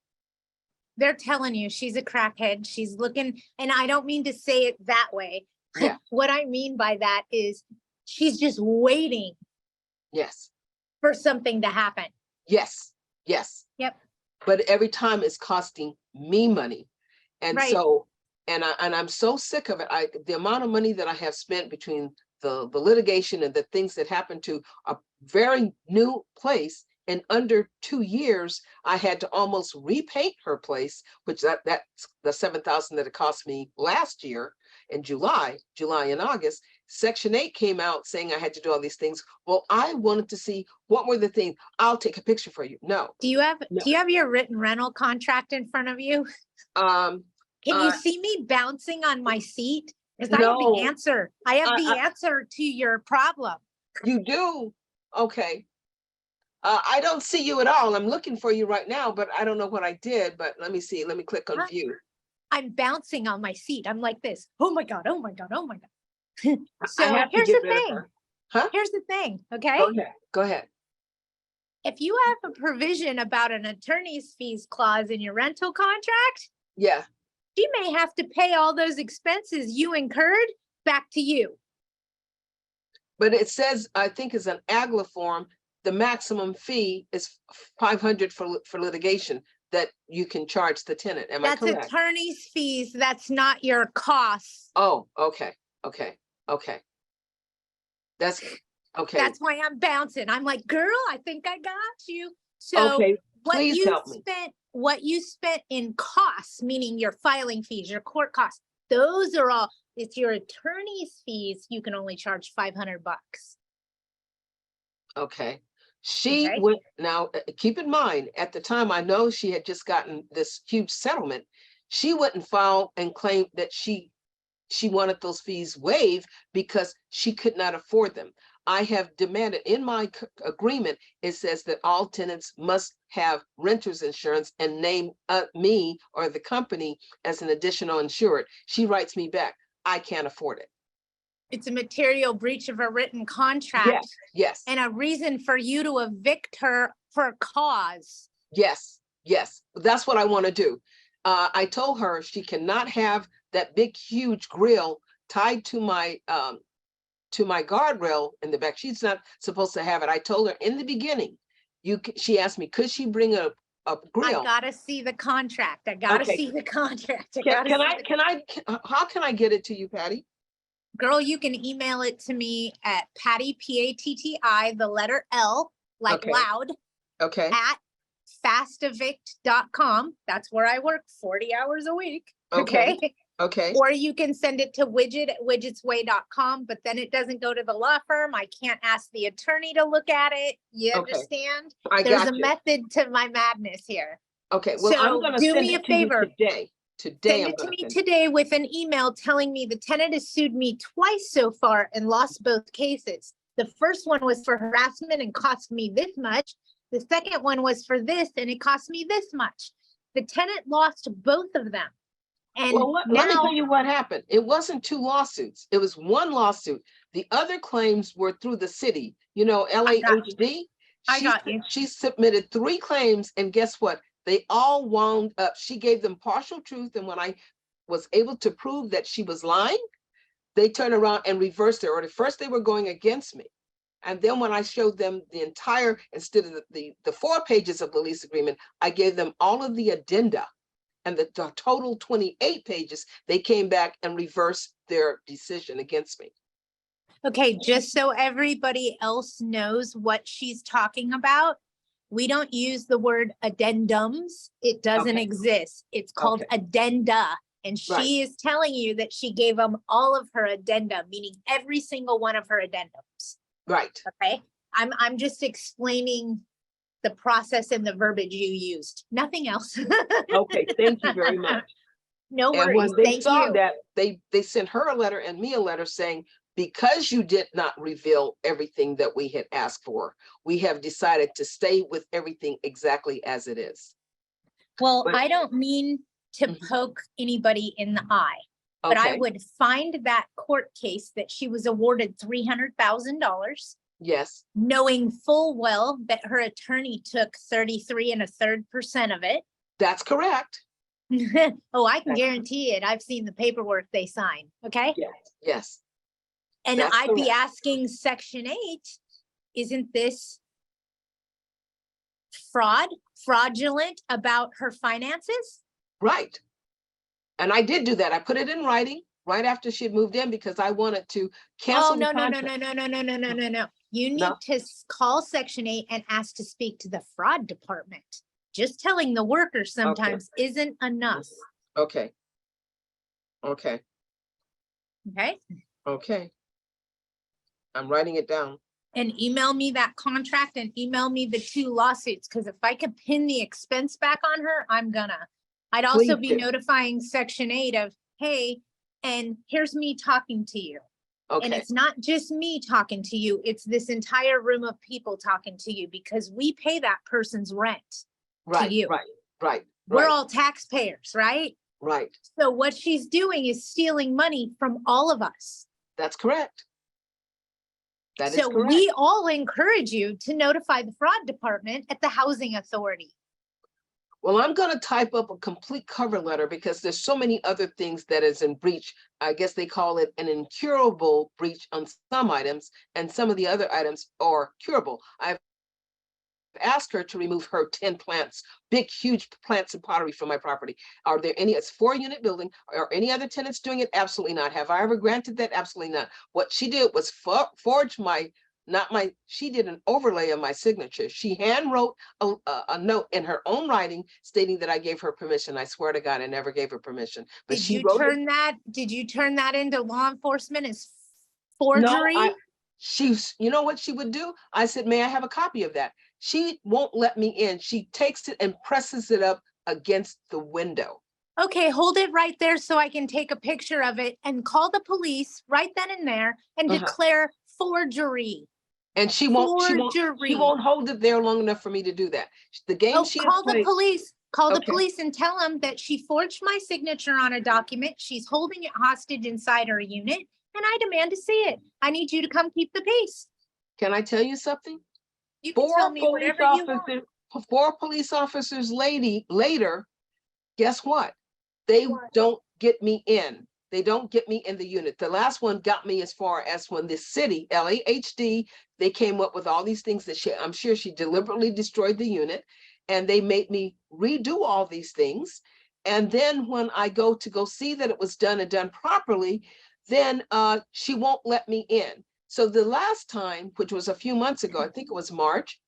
They're telling you she's a crackhead. She's looking, and I don't mean to say it that way. Yeah. What I mean by that is she's just waiting Yes. for something to happen. Yes. Yep. But every time it's costing me money. And Right. so, and I'm so sick of it. The amount of money that I have spent between the litigation and the things that happened to a very new place, in under 2 years, I had to almost repaint her place, which that's the $7,000 that it cost me last year in July and August. Section 8 came out saying I had to do all these things. Well, I wanted to see what were the things. I'll take a picture for you. No. Do you have No. your written rental contract in front of you? Um, Can you see me bouncing on my seat? Because I have no. the answer. I have the answer to your problem. You do? Okay. I don't see you at all. I'm looking for you right now, but I don't know what I did, but let me see. Let me click on Huh? view. I'm bouncing on my seat. I'm like this. Oh my God. Oh my God. Oh my God. So I have to here's get the rid of thing. her. Huh? Here's the thing. Okay. Go ahead. If you have a provision about an attorney's fees clause in your rental contract, Yeah. she may have to pay all those expenses you incurred back to you. But it says, I think it's an AGLA form, the maximum fee is $500 for litigation that you can charge the tenant. Am I That's correct? attorney's fees. That's not your costs. Oh, okay. That's okay. That's why I'm bouncing. I'm like, girl, I think I got you. So Okay, what please you help me. what you spent in costs, meaning your filing fees, your court costs, those are all, it's your attorney's fees. You can only charge $500. Okay. She Okay. went, now keep in mind, at the time, I know she had just gotten this huge settlement. She went and filed and claimed that she wanted those fees waived because she could not afford them. I have demanded in my agreement, it says that all tenants must have renter's insurance and name me or the company as an additional insured. She writes me back, I can't afford it. It's a material breach of a written contract. Yes. And a reason for you to evict her for a cause. Yes. That's what I want to do. I told her she cannot have that big, huge grill tied to my to my guardrail in the back. She's not supposed to have it. I told her in the beginning, she asked me, could she bring a I grill? gotta see the contract. I gotta Okay. see the contract. How can I get it to you, Patty? Girl, you can email it to me at Patty, P-A-T-T-I, the letter L, like Okay. loud, Okay, at fastevict.com. That's where I work 40 hours a week. Okay. Okay. okay, Or you can send it to Widget at widgetsway.com, but then it doesn't go to the law firm. I can't ask the attorney to look at it. You Okay. understand? I There's got a you. method to my madness here. Okay, well, I'm So gonna do send me a it to you favor. today. Today, Send I'm it to gonna me send it. today with an email telling me the tenant has sued me twice so far and lost both cases. The first one was for harassment and cost me this much. The second one was for this and it cost me this much. The tenant lost both of them. And Well, let me now, tell you what happened. It wasn't 2 lawsuits. It was 1 lawsuit. The other claims were through the city, you know, LAHD. I got you. She submitted 3 claims, and guess what? They all wound up, she gave them partial truth, and when I was able to prove that she was lying, they turned around and reversed it. Or at first they were going against me. And then when I showed them the entire, instead of the 4 pages of the lease agreement, I gave them all of the addenda. And the total 28 pages, they came back and reversed their decision against me. okay, just so everybody else knows what she's talking about, we don't use the word addendums. It doesn't Okay. exist. It's called Okay. addenda. And Right. she is telling you that she gave them all of her addenda, meaning every single one of her addendums. Right. Okay, I'm just explaining the process and the verbiage you used, nothing else. Okay, thank you very much. No And when worries, they thank saw you. that, they sent her a letter and me a letter saying, because you did not reveal everything that we had asked for, we have decided to stay with everything exactly as it is. Well, but- I don't mean to Mhm. poke anybody in the eye, but I Okay, would find that court case that she was awarded $300,000, yes, knowing full well that her attorney took 33 1/3% of it. that's correct. Oh, I can That's- guarantee it. I've seen the paperwork they sign, okay? Yes, yes, And that's I'd be correct. asking Section 8, isn't this fraudulent about her finances? Right. And I did do that. I put it in writing right after she had moved in because I wanted to Oh, cancel the no, no, no, contract. no, no, no, no, no, no, no, no. You need No. to call Section 8 and ask to speak to the fraud department. Just telling the worker sometimes isn't enough, Okay. Okay, okay? okay. I'm writing it down. And email me that contract and email me the 2 lawsuits, because if I could pin the expense back on her, I'm gonna. I'd also Please be do. notifying Section 8 of, hey, and here's me talking to you. And Okay, it's not just me talking to you, it's this entire room of people talking to you, because we pay that person's rent. right, you. right, right, We're right, all taxpayers, right? right. So what she's doing is stealing money from all of us. That's correct. That is So correct. we all encourage you to notify the fraud department at the housing authority. Well, I'm gonna type up a complete cover letter because there's so many other things that is in breach. I guess they call it an incurable breach on some items, and some of the other items are curable. I've asked her to remove her 10 plants, big, huge plants and pottery from my property. Are there any, it's 4-unit building, are any other tenants doing it? Absolutely not. Have I ever granted that? Absolutely not. What she did was forge she did an overlay of my signature. She hand wrote a note in her own writing stating that I gave her permission. I swear to God, I never gave her permission. But Did she you wrote it. did you turn that into law enforcement as No, forgery? you know what she would do? I said, may I have a copy of that? She won't let me in. She takes it and presses it up against the window. Okay, hold it right there so I can take a picture of it and call the police right then and there and Uh-huh. declare forgery. And she won't Forgery. hold it there long enough for me to do that. The game Oh, she is call the playing. police. Call the Okay. police and tell them that she forged my signature on a document. She's holding it hostage inside her unit, and I demand to see it. I need you to come keep the peace. Can I tell you something? You can tell me whatever you want. 4 police officers later, guess what? They What? don't get me in. they don't get me in the unit. The last one got me as far as when the city, LAHD, they came up with all these things that I'm sure she deliberately destroyed the unit, and they made me redo all these things. And then when I go see that it was done and done properly, then she won't let me in. So the last time, which was a few months ago, I think it was March,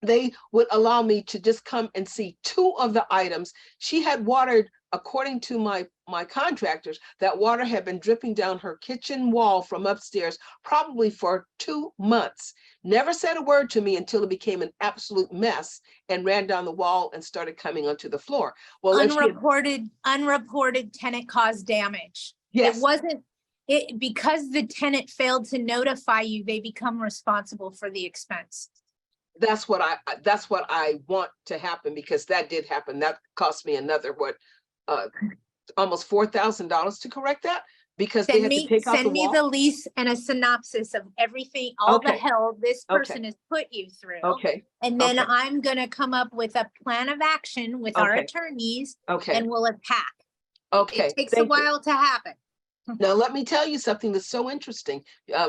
they would allow me to just come and see 2 of the items. She had watered, according to my contractors, that water had been dripping down her kitchen wall from upstairs, probably for 2 months. Never said a word to me until it became an absolute mess and ran down the wall and started coming onto the floor. Well, Unreported tenant caused damage. yes, It wasn't, because the tenant failed to notify you, they become responsible for the expense. that's what I want to happen, because that did happen. That cost me another almost $4,000 to correct that, because they had to take out the Send me wall. the lease and a synopsis of everything, all the Okay. hell this Okay. person has put you through. Okay, And then okay. I'm gonna come up with a plan of action with our Okay. attorneys okay, and we'll attack. okay. It takes a Thank you. while to happen. Now, let me tell you something that's so interesting.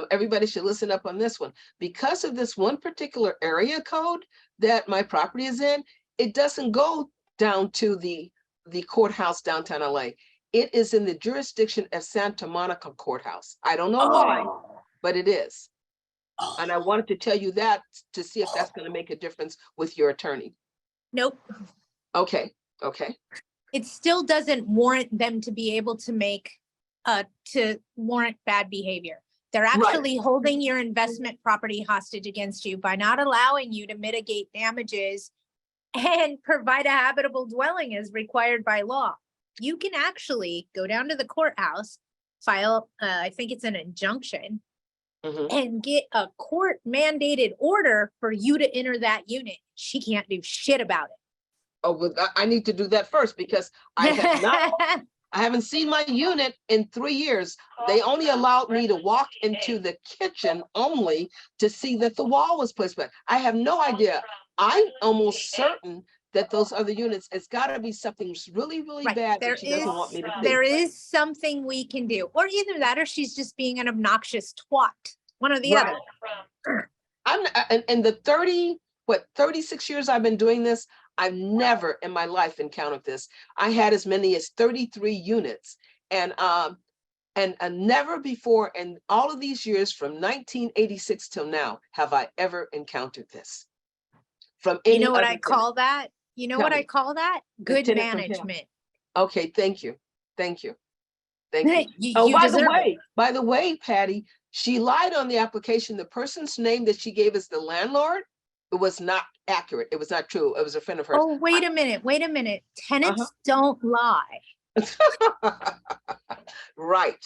Everybody should listen up on this one. Because of this one particular area code that my property is in, it doesn't go down to the courthouse downtown LA. It is in the jurisdiction of Santa Monica Courthouse. I don't know why, but it is. And I wanted to tell you that to see if that's going to make a difference with your attorney. Nope. Okay, okay. It still doesn't warrant them to be able to to warrant bad behavior. They're actually holding your investment property hostage against you by not allowing you to mitigate damages and provide a habitable dwelling as required by law. You can actually go down to the courthouse, file, I think it's an injunction, Mhm. and get a court mandated order for you to enter that unit. She can't do shit about it. Oh, well, I need to do that first, because I have not. I haven't seen my unit in 3 years. They only allowed me to walk into the kitchen only to see that the wall was placed back. I have no idea. I'm almost certain that those other units, it's got to be something really, really Right. bad that she doesn't want me to see. There is something we can do, or either that, or she's just being an obnoxious twat, one or the Right. other. In the 36 years I've been doing this, I've never in my life encountered this. I had as many as 33 units, and never before in all of these years from 1986 till now have I ever encountered this. From any You know what other I call that? You know Tell what I me. call that? The Good tenant from hell. management. Okay, thank you. Thank you. Thank you. You by deserve it. by the way, Patty, she lied on the application. The person's name that she gave as the landlord, it was not accurate. It was not true. It was a friend of hers. Oh, wait a minute. Tenants don't lie. Right.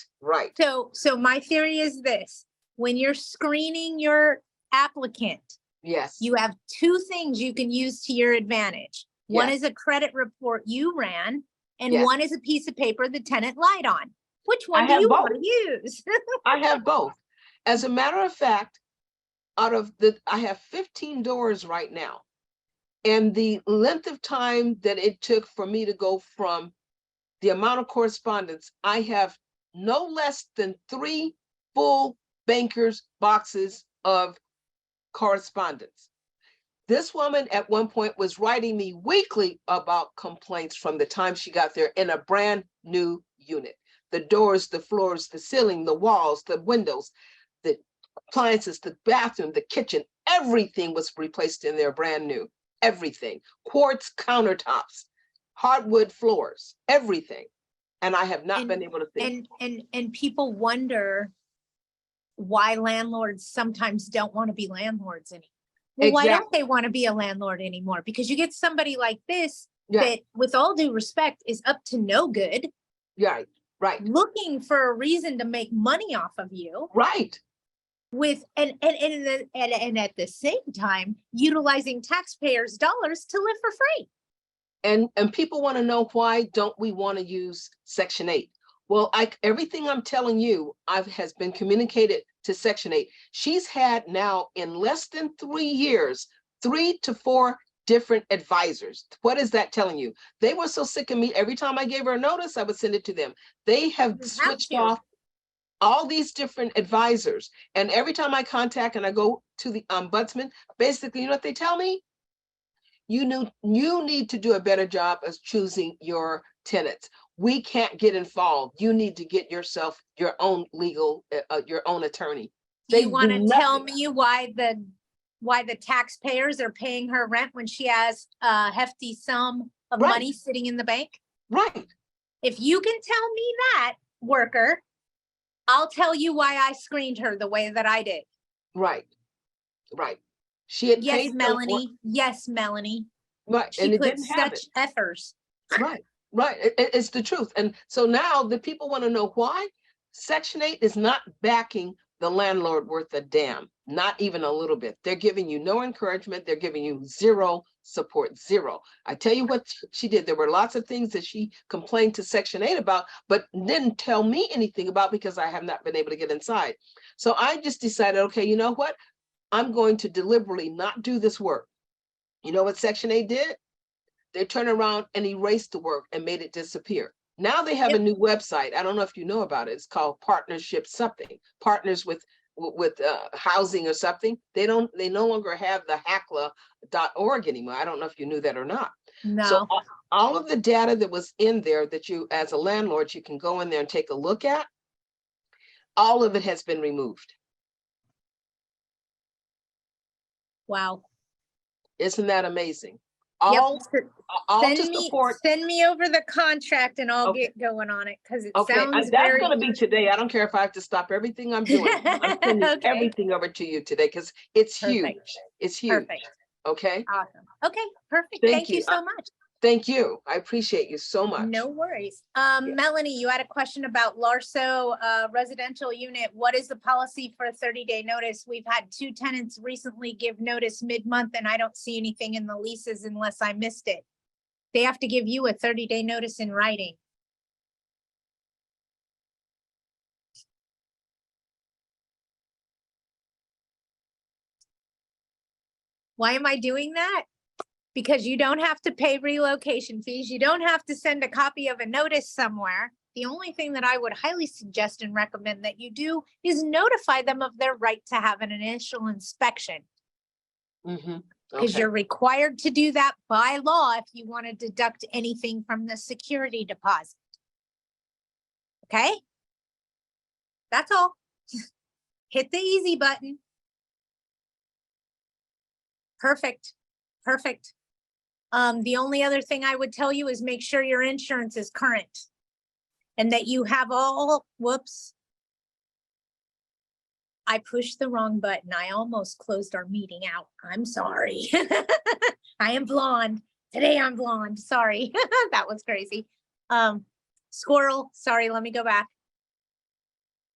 So my theory is this: when you're screening your applicant, Yes. you have 2 things you can use to your advantage. One Yes. is a credit report you ran, and Yes. one is a piece of paper the tenant lied on. Which one I do have you both. want to use? I have both. As a matter of fact, I have 15 doors right now. And the length of time that it took for me to go from the amount of correspondence, I have no less than 3 full bankers boxes of correspondence. This woman at one point was writing me weekly about complaints from the time she got there in a brand new unit. The doors, the floors, the ceiling, the walls, the windows, the appliances, the bathroom, the kitchen, everything was replaced in there brand new. Everything. Quartz countertops, hardwood floors, everything. And I have not been able to see. And people wonder why landlords sometimes don't want to be landlords anymore. Well, why don't they want to be a landlord anymore? Because you get somebody like this that, with all due respect, is up to no good. Right. Looking for a reason to make money off of you. Right. With and at the same time utilizing taxpayers' dollars to live for free. And people want to know, why don't we want to use Section 8? Well, everything I'm telling you, has been communicated to Section 8. She's had now in less than 3 years, 3 to 4 different advisors. What is that telling you? They were so sick of me. Every time I gave her a notice, I would send it to them. They have You have switched to. off all these different advisors. And every time I contact and I go to the ombudsman, basically, you know what they tell me? You need to do a better job of choosing your tenants. We can't get involved. You need to get yourself your own legal, your own attorney. Do you They want do to tell nothing. me why the taxpayers are paying her rent when she has a hefty sum of Right. money sitting in the bank? Right, If you can tell me that, worker, I'll tell you why I screened her the way that I did. right, right. She had Yes, paid them Melanie. Yes, Melanie. right, She and it put didn't have it. such efforts. Right, right. It's the truth. And so now the people want to know why Section 8 is not backing the landlord worth a damn, not even a little bit. They're giving you no encouragement. They're giving you zero support, zero. I tell you what she did. There were lots of things that she complained to Section 8 about, but didn't tell me anything about because I have not been able to get inside. So I just decided, okay, you know what? I'm going to deliberately not do this work. You know what Section 8 did? They turned around and erased the work and made it disappear. Now they have Yep. a new website. I don't know if you know about it. It's called Partnership something, partners with housing or something. They no longer have the HACLA.org anymore. I don't know if you knew that or not. So No. all of the data that was in there that you, as a landlord, you can go in there and take a look at, all of it has been removed. Wow. Isn't that amazing? Yep. All to support. Send me over the contract and I'll Okay. get going on it because it Okay, sounds that's very. gonna be today. I don't care if I have to stop everything I'm doing. I'm sending Okay. everything over to you today because it's huge. Perfect. It's huge. Perfect. Okay, Awesome. Okay, perfect. Thank Thank you you. so much. thank you. I appreciate you so much. No worries. Yeah. Melanie, you had a question about Larso residential unit. What is the policy for a 30-day notice? We've had 2 tenants recently give notice mid-month and I don't see anything in the leases unless I missed it. They have to give you a 30-day notice in writing. Why am I doing that? Because you don't have to pay relocation fees. You don't have to send a copy of a notice somewhere. The only thing that I would highly suggest and recommend that you do is notify them of their right to have an initial inspection. Because Okay. you're required to do that by law if you want to deduct anything from the security deposit. Okay? That's all. Hit the easy button. Perfect. Perfect. The only other thing I would tell you is make sure your insurance is current and that you have all, whoops. I pushed the wrong button. I almost closed our meeting out. I'm sorry. I am blonde. Today I'm blonde. Sorry. That was crazy. Squirrel, sorry, let me go back.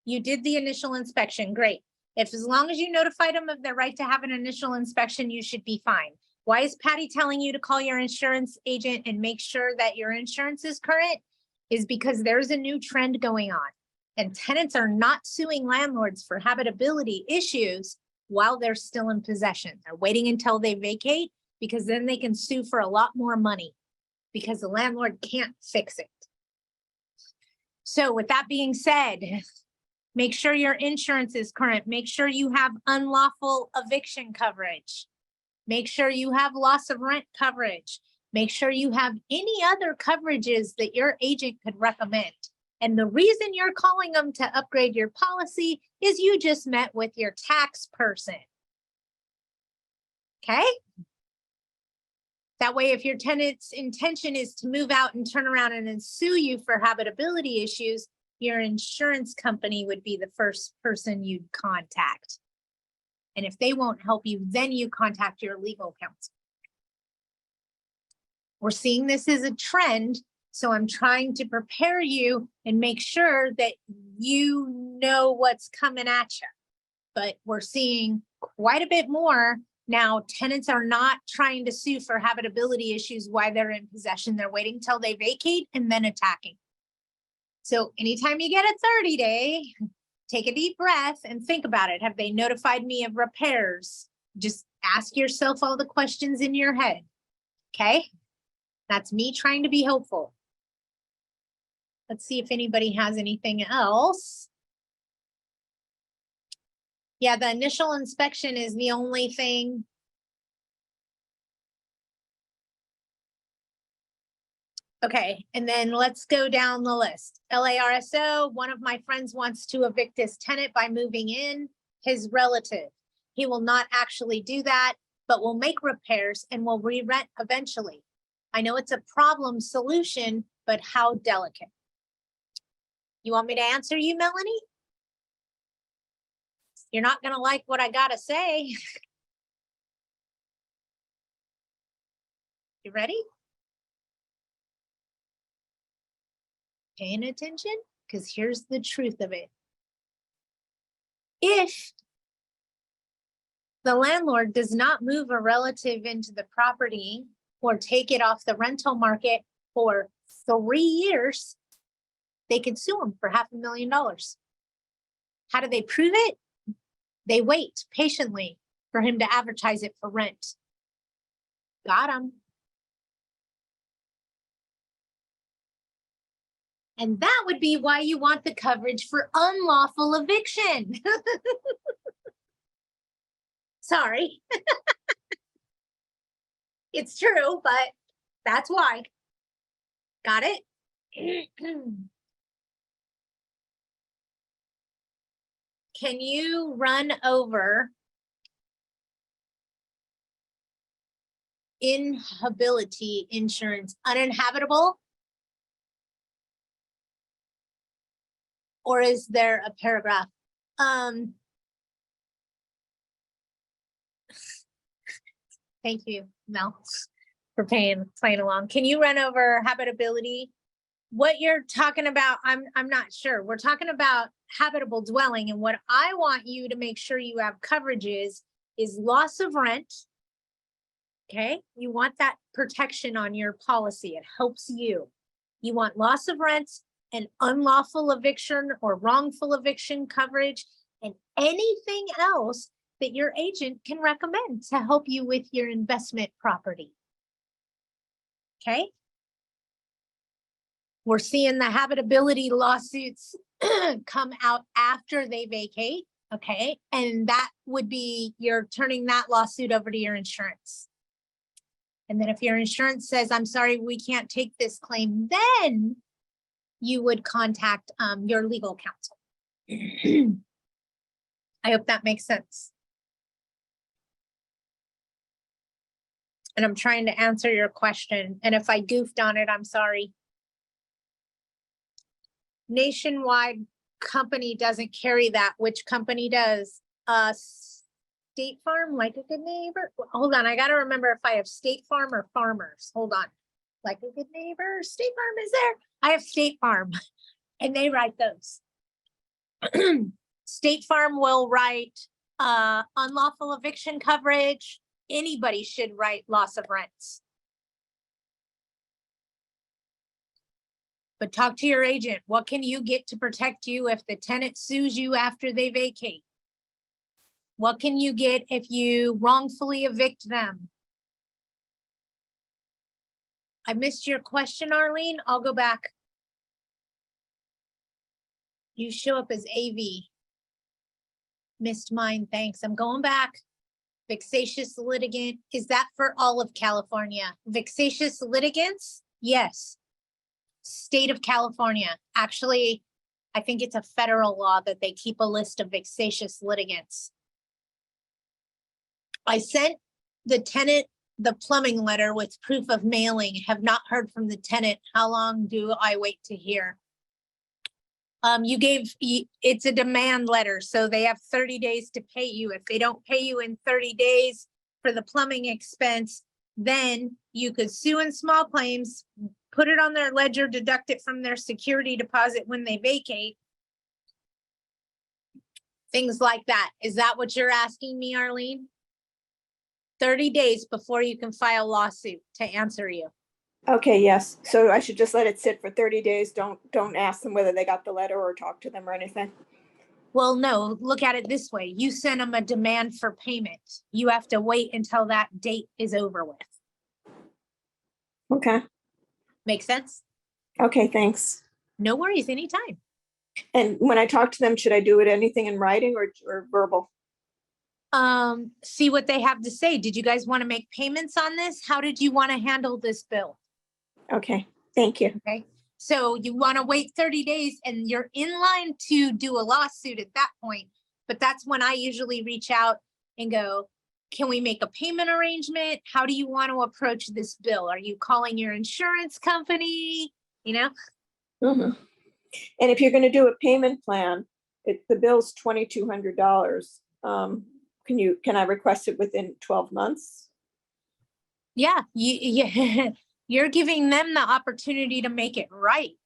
You did the initial inspection. Great. If as long as you notified them of their right to have an initial inspection, you should be fine. Why is Patty telling you to call your insurance agent and make sure that your insurance is current? Is because there's a new trend going on. And tenants are not suing landlords for habitability issues while they're still in possession. They're waiting until they vacate because then they can sue for a lot more money because the landlord can't fix it. So with that being said, make sure your insurance is current. Make sure you have unlawful eviction coverage. Make sure you have loss of rent coverage. Make sure you have any other coverages that your agent could recommend. And the reason you're calling them to upgrade your policy is you just met with your tax person. Okay? That way, if your tenant's intention is to move out and turn around and then sue you for habitability issues, your insurance company would be the first person you'd contact. And if they won't help you, then you contact your legal counsel. We're seeing this as a trend, so I'm trying to prepare you and make sure that you know what's coming at you. But we're seeing quite a bit more now. Tenants are not trying to sue for habitability issues while they're in possession. They're waiting till they vacate and then attacking. So anytime you get a 30-day, take a deep breath and think about it. Have they notified me of repairs? Just ask yourself all the questions in your head. Okay? That's me trying to be hopeful. Let's see if anybody has anything else. Yeah, the initial inspection is the only thing. Okay, and then let's go down the list. LARSO, one of my friends wants to evict his tenant by moving in, his relative. He will not actually do that, but will make repairs and will re-rent eventually. I know it's a problem solution, but how delicate? You want me to answer you, Melanie? You're not gonna like what I gotta say. You ready? Paying attention? Because here's the truth of it. If the landlord does not move a relative into the property or take it off the rental market for 3 years, they could sue him for $500,000. How do they prove it? They wait patiently for him to advertise it for rent. Got him. And that would be why you want the coverage for unlawful eviction. Sorry. It's true, but that's why. Got it? Can you run over inhabitability insurance uninhabitable? Or is there a paragraph? Thank you, Mel, for playing along. Can you run over habitability? What you're talking about, I'm not sure. We're talking about habitable dwelling, and what I want you to make sure you have coverages is loss of rent. Okay, you want that protection on your policy. It helps you. You want loss of rent and unlawful eviction or wrongful eviction coverage, and anything else that your agent can recommend to help you with your investment property. Okay. We're seeing the habitability lawsuits come out after they vacate. Okay. And that would be, you're turning that lawsuit over to your insurance. And then if your insurance says, I'm sorry, we can't take this claim, then you would contact your legal counsel. I hope that makes sense. And I'm trying to answer your question. And if I goofed on it, I'm sorry. Nationwide company doesn't carry that. Which company does? State Farm, Like a Good Neighbor. Hold on, I gotta remember if I have State Farm or Farmers. Hold on. Like a Good Neighbor, State Farm is there. I have State Farm and they write those. State Farm will write unlawful eviction coverage. Anybody should write loss of rents. But talk to your agent. What can you get to protect you if the tenant sues you after they vacate? What can you get if you wrongfully evict them? I missed your question, Arlene. I'll go back. You show up as AV. Missed mine, thanks. I'm going back. Vexatious litigant, is that for all of California? Vexatious litigants? Yes. State of California. Actually, I think it's a federal law that they keep a list of vexatious litigants. I sent the tenant the plumbing letter with proof of mailing. Have not heard from the tenant. How long do I wait to hear? It's a demand letter, so they have 30 days to pay you. If they don't pay you in 30 days for the plumbing expense, then you could sue in small claims, put it on their ledger, deduct it from their security deposit when they vacate. Things like that. Is that what you're asking me, Arlene? 30 days before you can file a lawsuit to answer you. Okay, yes. So I should just let it sit for 30 days. Don't ask them whether they got the letter or talk to them or anything. Well, no, look at it this way. You send them a demand for payment. You have to wait until that date is over with. Okay, Make sense? okay, thanks. No worries, anytime. And when I talk to them, should I do it anything in writing or verbal? See what they have to say. Did you guys want to make payments on this? How did you want to handle this bill? Okay, thank you. Okay, so you want to wait 30 days and you're in line to do a lawsuit at that point. But that's when I usually reach out and go, can we make a payment arrangement? How do you want to approach this bill? Are you calling your insurance company? You know, Mhm. And if you're gonna do a payment plan, the bill's $2,200. Can I request it within 12 months? yeah, you're giving them the opportunity to make it right.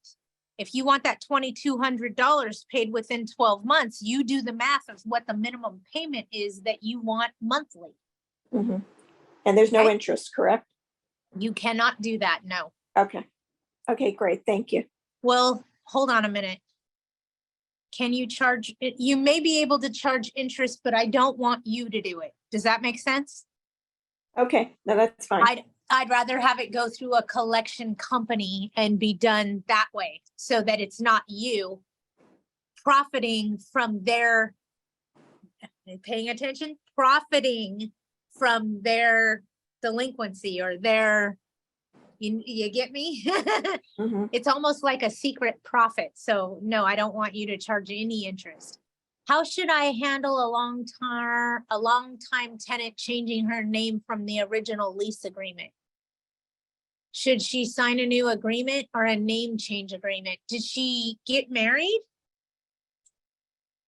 If you want that $2,200 paid within 12 months, you do the math of what the minimum payment is that you want monthly. Mhm. And there's no Okay. interest, correct? You cannot do that, no. Okay. Okay, great, thank you. Well, hold on a minute. Can you charge, you may be able to charge interest, but I don't want you to do it. Does that make sense? Okay, no, that's fine. I'd rather have it go through a collection company and be done that way so that it's not you profiting from their, paying attention, profiting from their delinquency or their, you get me? Mhm. It's almost like a secret profit. So no, I don't want you to charge any interest. How should I handle a long-time tenant changing her name from the original lease agreement? Should she sign a new agreement or a name change agreement? Did she get married?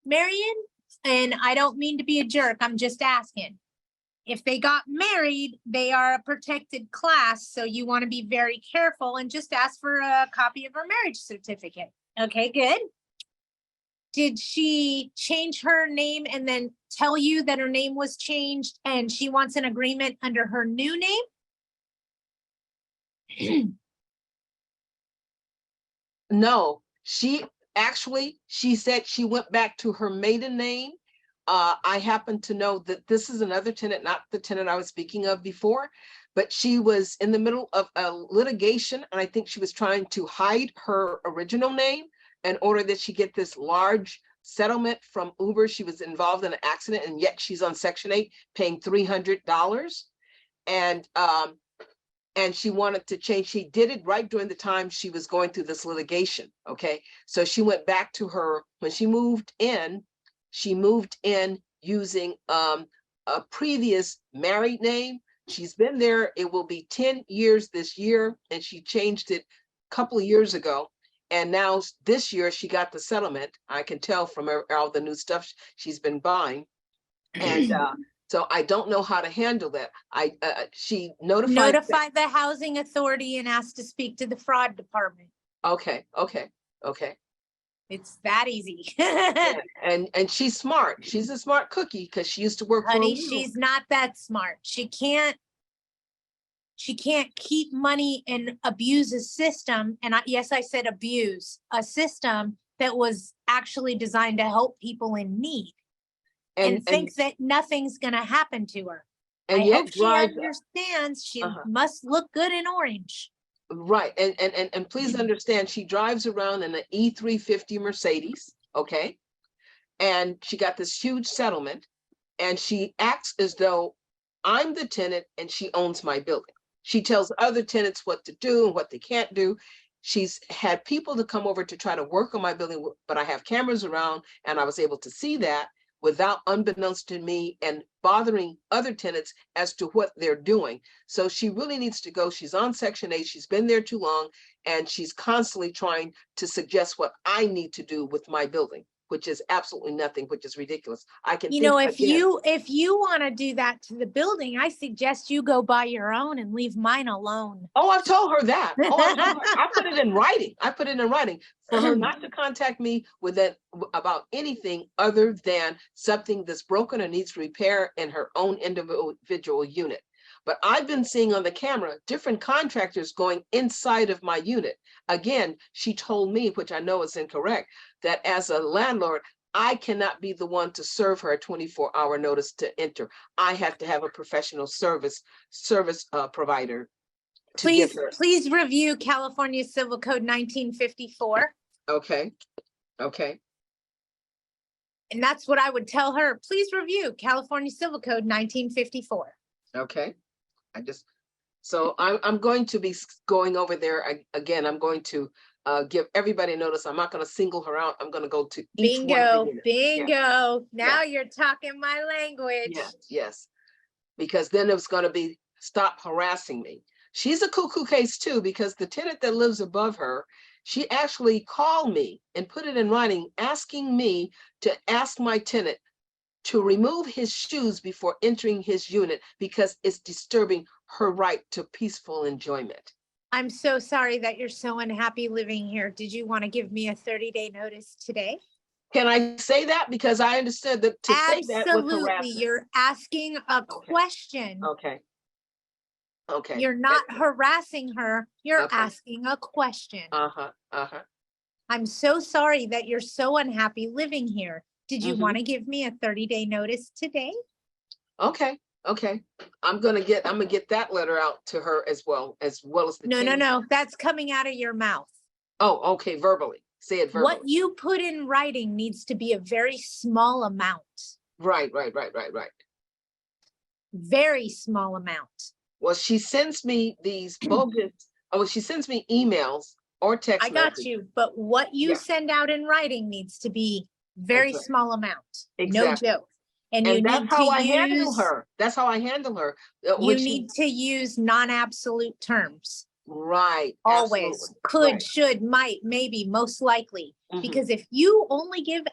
Marion? And I don't mean to be a jerk, I'm just asking. If they got married, they are a protected class, so you want to be very careful and just ask for a copy of her marriage certificate. Okay, good. Did she change her name and then tell you that her name was changed and she wants an agreement under her new name? No, she said she went back to her maiden name. I happen to know that this is another tenant, not the tenant I was speaking of before, but she was in the middle of a litigation, and I think she was trying to hide her original name in order that she get this large settlement from Uber. She was involved in an accident, and yet she's on Section 8 paying $300. And she wanted to change. She did it right during the time she was going through this litigation. Okay, so she went back to her when she moved in. She moved in using a previous married name. She's been there. It will be 10 years this year, and she changed it a couple of years ago. And now this year she got the settlement. I can tell from all the new stuff she's been buying. And so I don't know how to handle that. She notified. Notify the housing authority and ask to speak to the fraud department. Okay. It's that easy. Yeah, and she's smart. She's a smart cookie because she used to work for Honey, a wheel. she's not that smart. She can't keep money and abuse a system. And yes, I said abuse a system that was actually designed to help people in need and think that nothing's gonna happen to her. and I yet hope she drives understands she Uh-huh. must look good in orange. right. And please understand, she drives around in an E350 Mercedes. Okay, and she got this huge settlement, and she acts as though I'm the tenant and she owns my building. She tells other tenants what to do and what they can't do. She's had people to come over to try to work on my building, but I have cameras around and I was able to see that without, unbeknownst to me, and bothering other tenants as to what they're doing. So she really needs to go. She's on Section 8. She's been there too long, and she's constantly trying to suggest what I need to do with my building, which is absolutely nothing, which is ridiculous. I can You know, think again. if you want to do that to the building, I suggest you go buy your own and leave mine alone. Oh, I've told her that. Oh, I told her. I put it in writing. I put it in writing for her not to contact me with that about anything other than something that's broken or needs repair in her own individual unit. But I've been seeing on the camera different contractors going inside of my unit. Again, she told me, which I know is incorrect, that as a landlord, I cannot be the one to serve her a 24-hour notice to enter. I have to have a professional service provider to give Please, her. please review California Civil Code 1954. Okay, okay, And that's what I would tell her. Please review California Civil Code 1954. okay. So I'm going to be going over there again. I'm going to give everybody notice. I'm not going to single her out. I'm going to go to each one of the Bingo, units. bingo. Now Yeah. you're talking my language. Yes, yes. Because then it was going to be stop harassing me. She's a cuckoo case too, because the tenant that lives above her, she actually called me and put it in writing, asking me to ask my tenant to remove his shoes before entering his unit because it's disturbing her right to peaceful enjoyment. I'm so sorry that you're so unhappy living here. Did you want to give me a 30-day notice today? Can I say that? Because I understood that to say that was Absolutely. harassment. You're asking a question. Okay. Okay. You're not harassing her. You're Okay. asking a question. Uh-huh, uh-huh. I'm so sorry that you're so unhappy living here. Did you Mhm. want to give me a 30-day notice today? Okay, okay. I'm gonna get that letter out to her as well as the. No, no, tenant. no. That's coming out of your mouth. Oh, okay, verbally. Say it verbally. What you put in writing needs to be a very small amount, Right. very small amount. Well, she sends me these bogus, she sends me emails or text I got messages. you, but what you Yeah. send out in writing needs to be very Exactly. small amount. No Exactly. joke. And you And need that's how to I handle use, her. That's how I handle her. you need to use non-absolute terms. Right. Always. Absolutely. Could, Right. should, might, maybe, most likely. Mhm. Because if you only give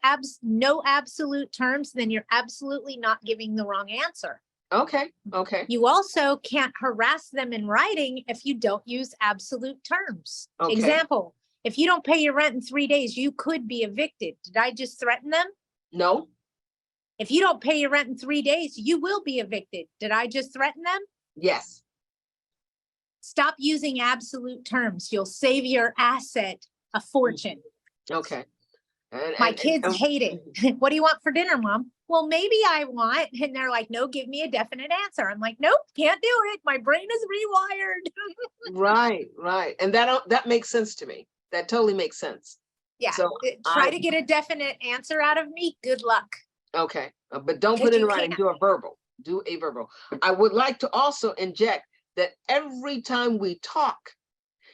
no absolute terms, then you're absolutely not giving the wrong answer. Okay, okay, You also can't harass them in writing if you don't use absolute terms. Okay. Example, if you don't pay your rent in 3 days, you could be evicted. Did I just threaten them? no, If you don't pay your rent in 3 days, you will be evicted. Did I just threaten them? yes, Stop using absolute terms. You'll save your asset a fortune. okay. My kids hate it. What do you want for dinner, Mom? Well, maybe I want, and they're like, no, give me a definite answer. I'm like, nope, can't do it. My brain is rewired. Right. And that makes sense to me. That totally makes sense. Yeah, So try to get a definite answer out of me. Good luck. Okay, but don't 'Cause put it in you writing, can't. do a verbal, I would like to also inject that every time we talk,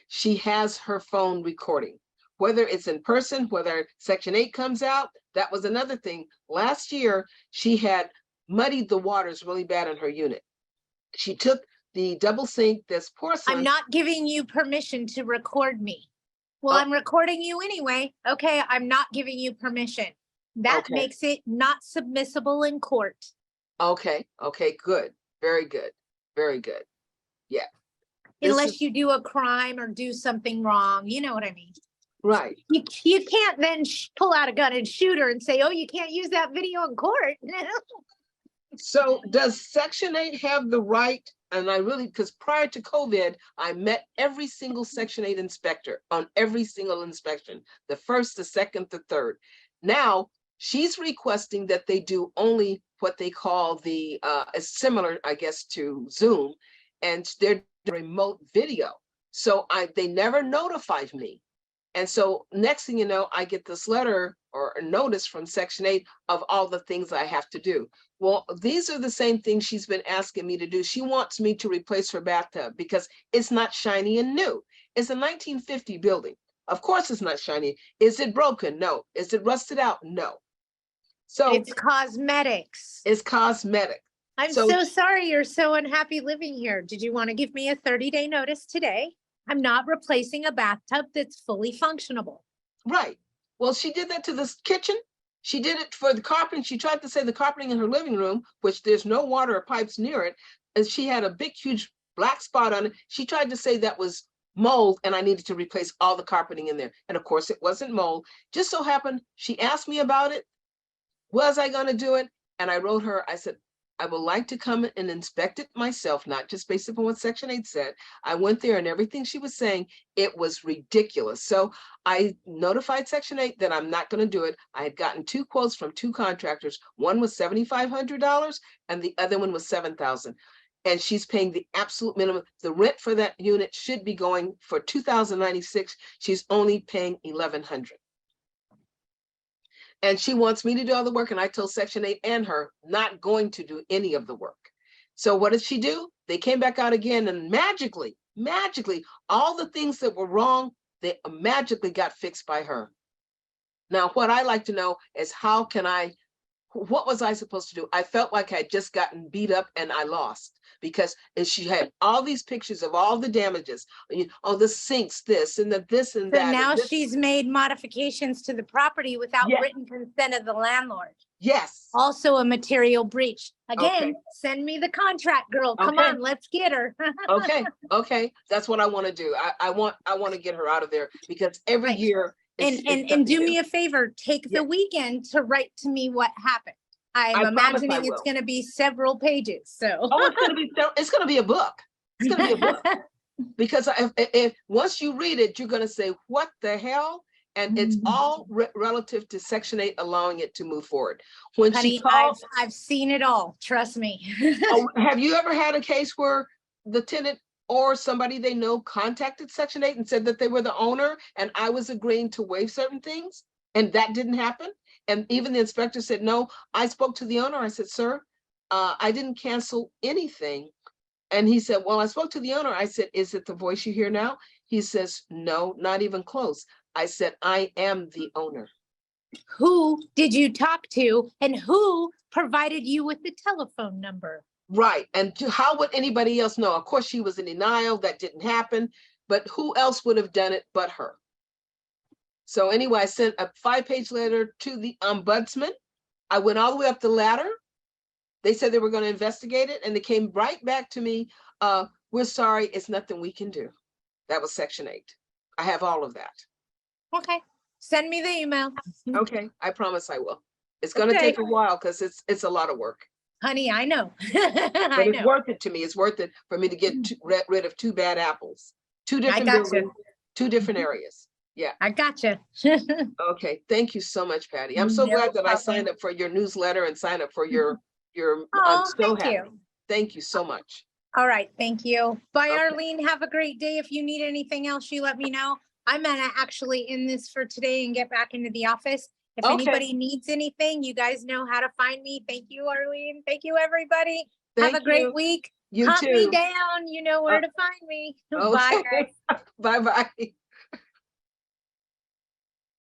she has her phone recording, whether it's in person, whether Section 8 comes out. That was another thing. Last year, she had muddied the waters really bad in her unit. She took the double sink, this porcelain. I'm not giving you permission to record me. Well, Oh. I'm recording you anyway. Okay, I'm not giving you permission. That Okay. makes it not submissible in court. Okay, good, very good, very good. Yeah. This Unless is- you do a crime or do something wrong. You know what I mean? Right. You can't then pull out a gun and shoot her and say, oh, you can't use that video in court. So does Section 8 have the right, and because prior to COVID, I met every single Section 8 inspector on every single inspection, the first, the second, the third. Now, she's requesting that they do only what they call it's similar, I guess, to Zoom, and they're remote video. So they never notified me. And so next thing you know, I get this letter or a notice from Section 8 of all the things I have to do. Well, these are the same things she's been asking me to do. She wants me to replace her bathtub because it's not shiny and new. It's a 1950 building. Of course it's not shiny. Is it broken? No. Is it rusted out? No. So It's cosmetics. it's cosmetic. I'm So- so sorry you're so unhappy living here. Did you want to give me a 30-day notice today? I'm not replacing a bathtub that's fully functionable. Right. Well, she did that to this kitchen. She did it for the carpeting. She tried to say the carpeting in her living room, which there's no water or pipes near it. And she had a big, huge black spot on it. She tried to say that was mold and I needed to replace all the carpeting in there. And of course it wasn't mold. Just so happened, she asked me about it. Was I going to do it? And I wrote her, I said, I would like to come and inspect it myself, not just based upon what Section 8 said. I went there and everything she was saying, it was ridiculous. So I notified Section 8 that I'm not going to do it. I had gotten 2 quotes from 2 contractors. One was $7,500 and the other one was $7,000. and she's paying the absolute minimum. The rent for that unit should be going for $2,096. She's only paying $1,100. And she wants me to do all the work. And I told Section 8 and her not going to do any of the work. So what did she do? They came back out again, and magically, all the things that were wrong, they magically got fixed by her. Now, what I like to know is what was I supposed to do? I felt like I had just gotten beat up and I lost, because she had all these pictures of all the damages. Oh, the sinks, this and this and So that. now and this. she's made modifications to the property without Yes. written consent of the landlord. Yes. Also a material breach. Again, Okay. send me the contract, girl. Come Okay. on, let's get her. Okay. That's what I want to do. I want to get her out of there, because every Right. year. And do me a favor, take the Yeah. weekend to write to me what happened. I'm I promise I imagining it's will. going to be several pages, so. Oh, it's gonna be a book. It's gonna be a book. Because if once you read it, you're gonna say, what the hell? And it's all relative to Section 8 allowing it to move forward. When she Honey, called, I've seen it all, trust me. oh, have you ever had a case where the tenant or somebody they know contacted Section 8 and said that they were the owner and I was agreeing to waive certain things, and that didn't happen? And even the inspector said, no, I spoke to the owner. I said, sir, I didn't cancel anything. And he said, well, I spoke to the owner. I said, is it the voice you hear now? He says, no, not even close. I said, I am the owner. Who did you talk to and who provided you with the telephone number? Right. And how would anybody else know? Of course, she was in denial. That didn't happen. But who else would have done it but her? So anyway, I sent a 5-page letter to the ombudsman. I went all the way up the ladder. They said they were going to investigate it, and they came right back to me. We're sorry, it's nothing we can do. That was Section 8. I have all of that. Okay, send me the email. Okay, I promise I will. It's going to Okay. take a while because it's a lot of work. Honey, I know. But I it's know. worth it to me. It's worth it for me to get rid of 2 bad apples. 2 different gotcha. buildings, 2 different areas. Yeah. I gotcha. Okay. Thank you so much, Patty. I'm so No glad that I problem. signed up for your newsletter and signed up for your I'm Oh, so thank happy. you. Thank you so much. All right, thank you. Bye, Okay. Arlene. Have a great day. If you need anything else, you let me know. I'm gonna actually end this for today and get back into the office. If Okay. anybody needs anything, you guys know how to find me. Thank you, Arlene. Thank you, everybody. Thank Have a great you. week. You Hunt me too. down. You know where to find me. Bye, Okay. guys. Bye-bye.